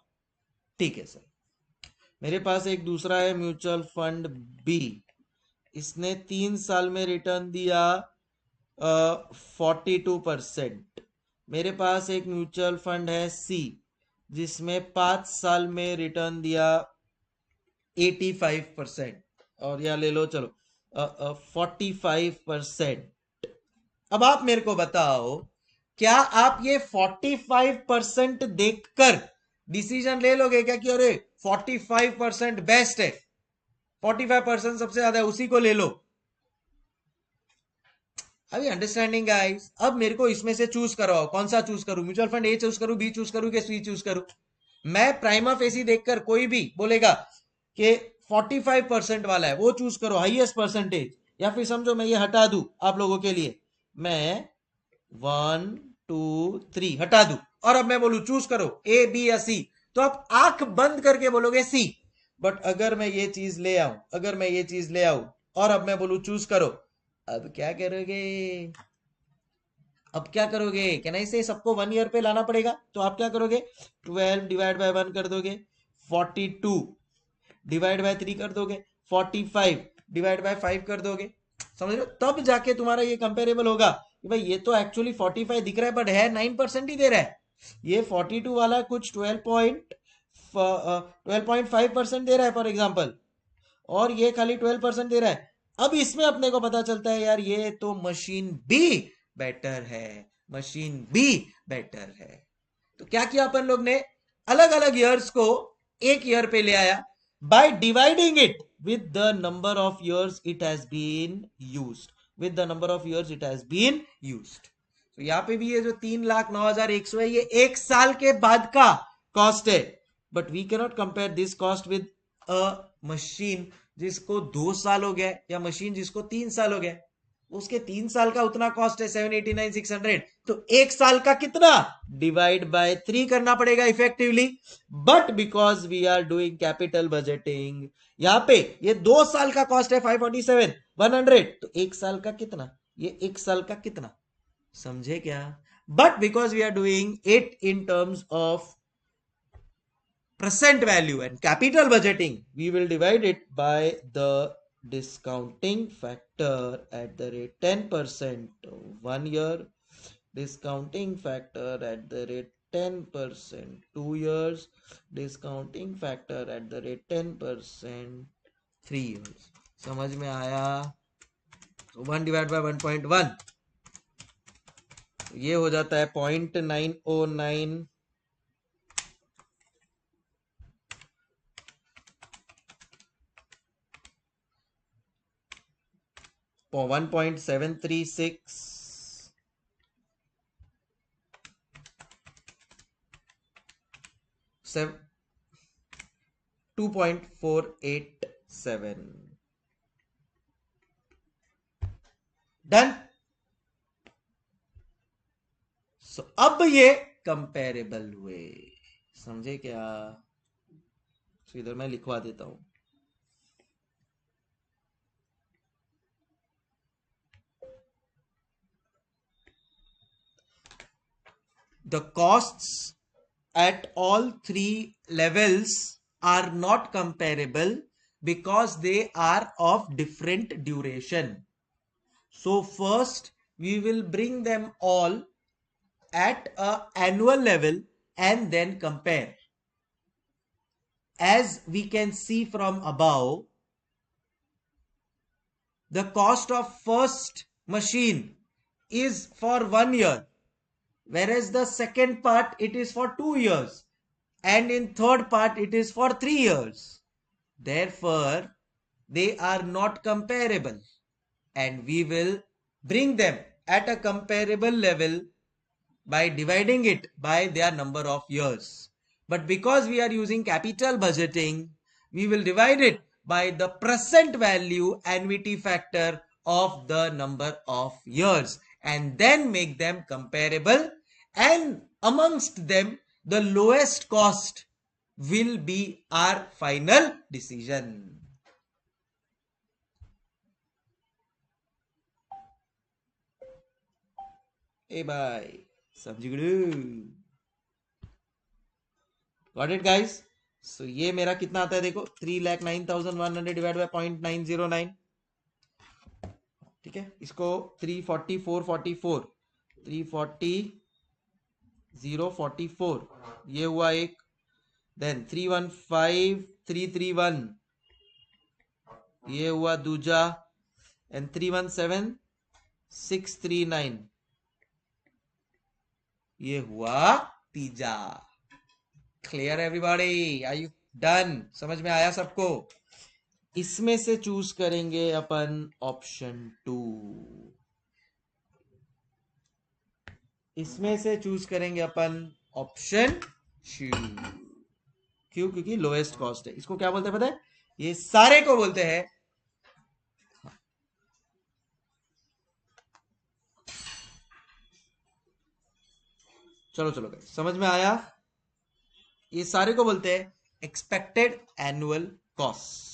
ठीक है सर. मेरे पास एक दूसरा है म्यूचुअल फंड बी, इसने 3 साल में रिटर्न दिया 42%. मेरे पास एक म्यूचुअल फंड है सी, जिसमें 5 साल में रिटर्न दिया 85%, और या ले लो चलो 45%. अब आप मेरे को बताओ, क्या आप ये 45% देखकर डिसीजन ले लोगे क्या कि अरे 45% बेस्ट है, 45% सबसे ज्यादा है, उसी को ले लो? अभी अंडरस्टैंडिंग गाइस? अब मेरे को इसमें से चूज करवाओ, कौन सा चूज करूं? म्यूचुअल फंड ए चूज करूं, बी चूज करूं, कि सी चूज करूं? मैं प्राइमा फेसी देखकर कोई भी बोलेगा कि 45% वाला है वो चूज करो, हाईएस्ट परसेंटेज. या फिर समझो मैं ये हटा दूं आप लोगों के लिए, मैं 1 2 3 हटा दूं, और अब मैं बोलूं चूज करो ए बी या सी, तो आप आंख बंद करके बोलोगे सी. बट अगर मैं ये चीज ले आऊं, और अब मैं बोलूं चूज करो, अब क्या करोगे? कहना इसे सबको 1 ईयर पे लाना पड़ेगा. तो आप क्या करोगे? 12 डिवाइड बाय 1 कर दोगे, 42 डिवाइड बाय 3 कर दोगे, 45 डिवाइड बाय 5 कर दोगे. समझ लो, तब जाके तुम्हारा ये कंपेरेबल होगा कि भाई ये तो एक्चुअली 45 दिख रहा है, बट है 9% ही दे रहा है. ये 42 वाला कुछ 12.5% दे रहा है फॉर एग्जाम्पल, और ये खाली 12% दे रहा है. अब इसमें अपने को पता चलता है यार ये तो मशीन बी बेटर है, मशीन बी बेटर है. तो क्या किया अपन लोग ने? अलग अलग ईयर्स को एक ईयर पे ले आया by dividing it with the number of years it has been used. तो यहां पे भी ये जो 3,09,100 है, ये 1 साल के बाद का कॉस्ट है. But we can not compare this cost with a machine जिसको 2 साल हो गया, या मशीन जिसको 3 साल हो गया. उसके 3 साल का उतना कॉस्ट है 789,600, तो 1 साल का कितना? डिवाइड बाय 3 करना पड़ेगा effectively. But because we are doing capital budgeting, यहां पे ये 2 साल का कॉस्ट है 547, 100, तो एक साल का कितना, ये एक साल का कितना, समझे क्या? But because we are doing it in terms of present value and capital budgeting, we will divide it by the discounting factor at the rate 10% 1 year, discounting factor at the rate 10% 2 years, discounting factor at the rate 10% 3 years. समझ में आया? 1 / 1.1 ये हो जाता है 0.909 1.736 2.487 done. सो अब ये comparable हुए, समझे क्या? तो इधर मैं लिखवा देता हूं. The costs at all three levels are not comparable because they are of different duration. So first we will bring them all at a annual level and then compare. As we can see from above, the cost of first machine is for 1 year, whereas the second part it is for 2 years, and in third part it is for 3 years. Therefore, they are not comparable, and we will bring them at a comparable level by dividing it by their number of years. But because we are using capital budgeting, we will divide it by the present value annuity factor of the number of years and then make them comparable, and amongst them the lowest cost will be our final decision. Hey bye. Subject. Got it guys? So ये मेरा कितना आता है देखो, 3,09,100 divide by 0.909. ठीक है, इसको 340 444 340 044 ये हुआ एक. देन 315 331 ये हुआ दूजा. एंड 317 639 ये हुआ तीजा. Clear everybody? Are you done? समझ में आया सबको? इसमें से चूज करेंगे अपन ऑप्शन 2. इसमें से चूज करेंगे अपन ऑप्शन 2. क्यों? क्योंकि लोएस्ट कॉस्ट है. इसको क्या बोलते हैं पता है? ये सारे को बोलते हैं चलो चलो समझ में आया? ये सारे को बोलते हैं expected annual cost.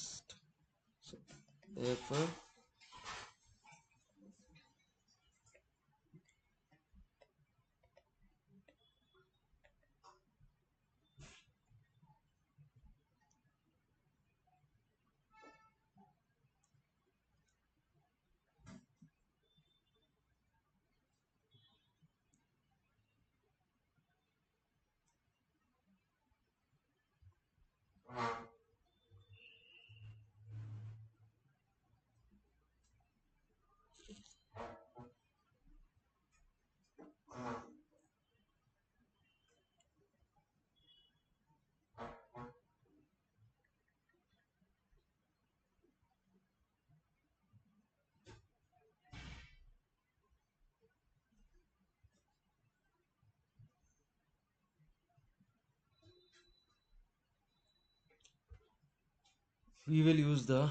we will use the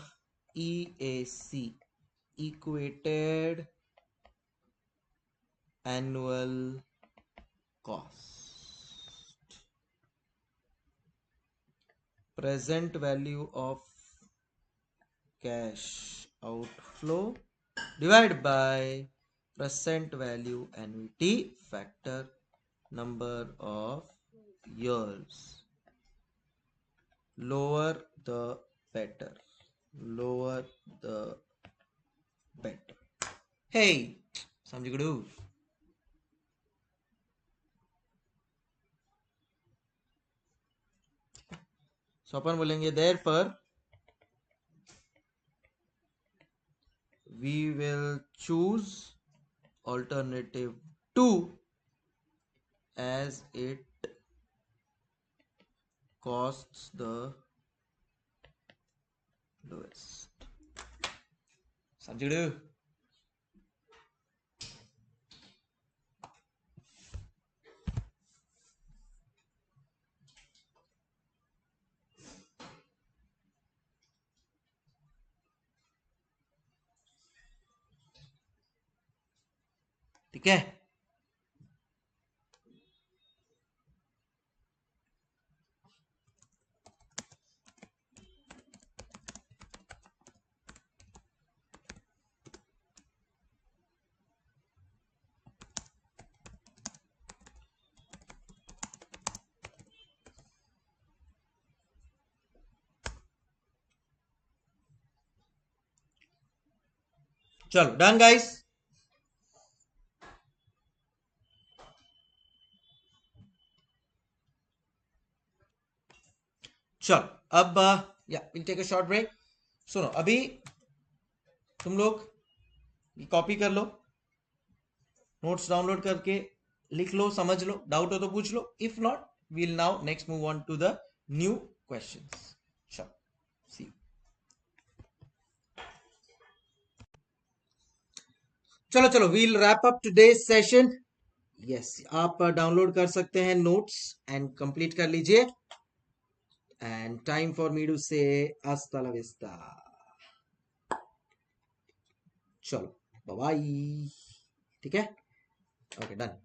EAC, equated annual cost. Present value of cash outflow divided by present value annuity factor number of years. Lower the better. Lower the better. Hey, समझ गए? So अपन बोलेंगे therefore we will choose alternative 2 as it costs the lowest. समझ गए? ठीक है? चलो done guys. चलो अब या will take a short break. सुनो अभी तुम लोग कॉपी कर लो, नोट्स डाउनलोड करके लिख लो, समझ लो, डाउट हो तो पूछ लो. If not we'll now next move on to the new questions. Sure. See. चलो चलो we'll wrap up today's session. Yes, आप डाउनलोड कर सकते हैं नोट्स एंड कंप्लीट कर लीजिए. And time for me to say hasta la vista. चलो bye bye. ठीक है? Okay done.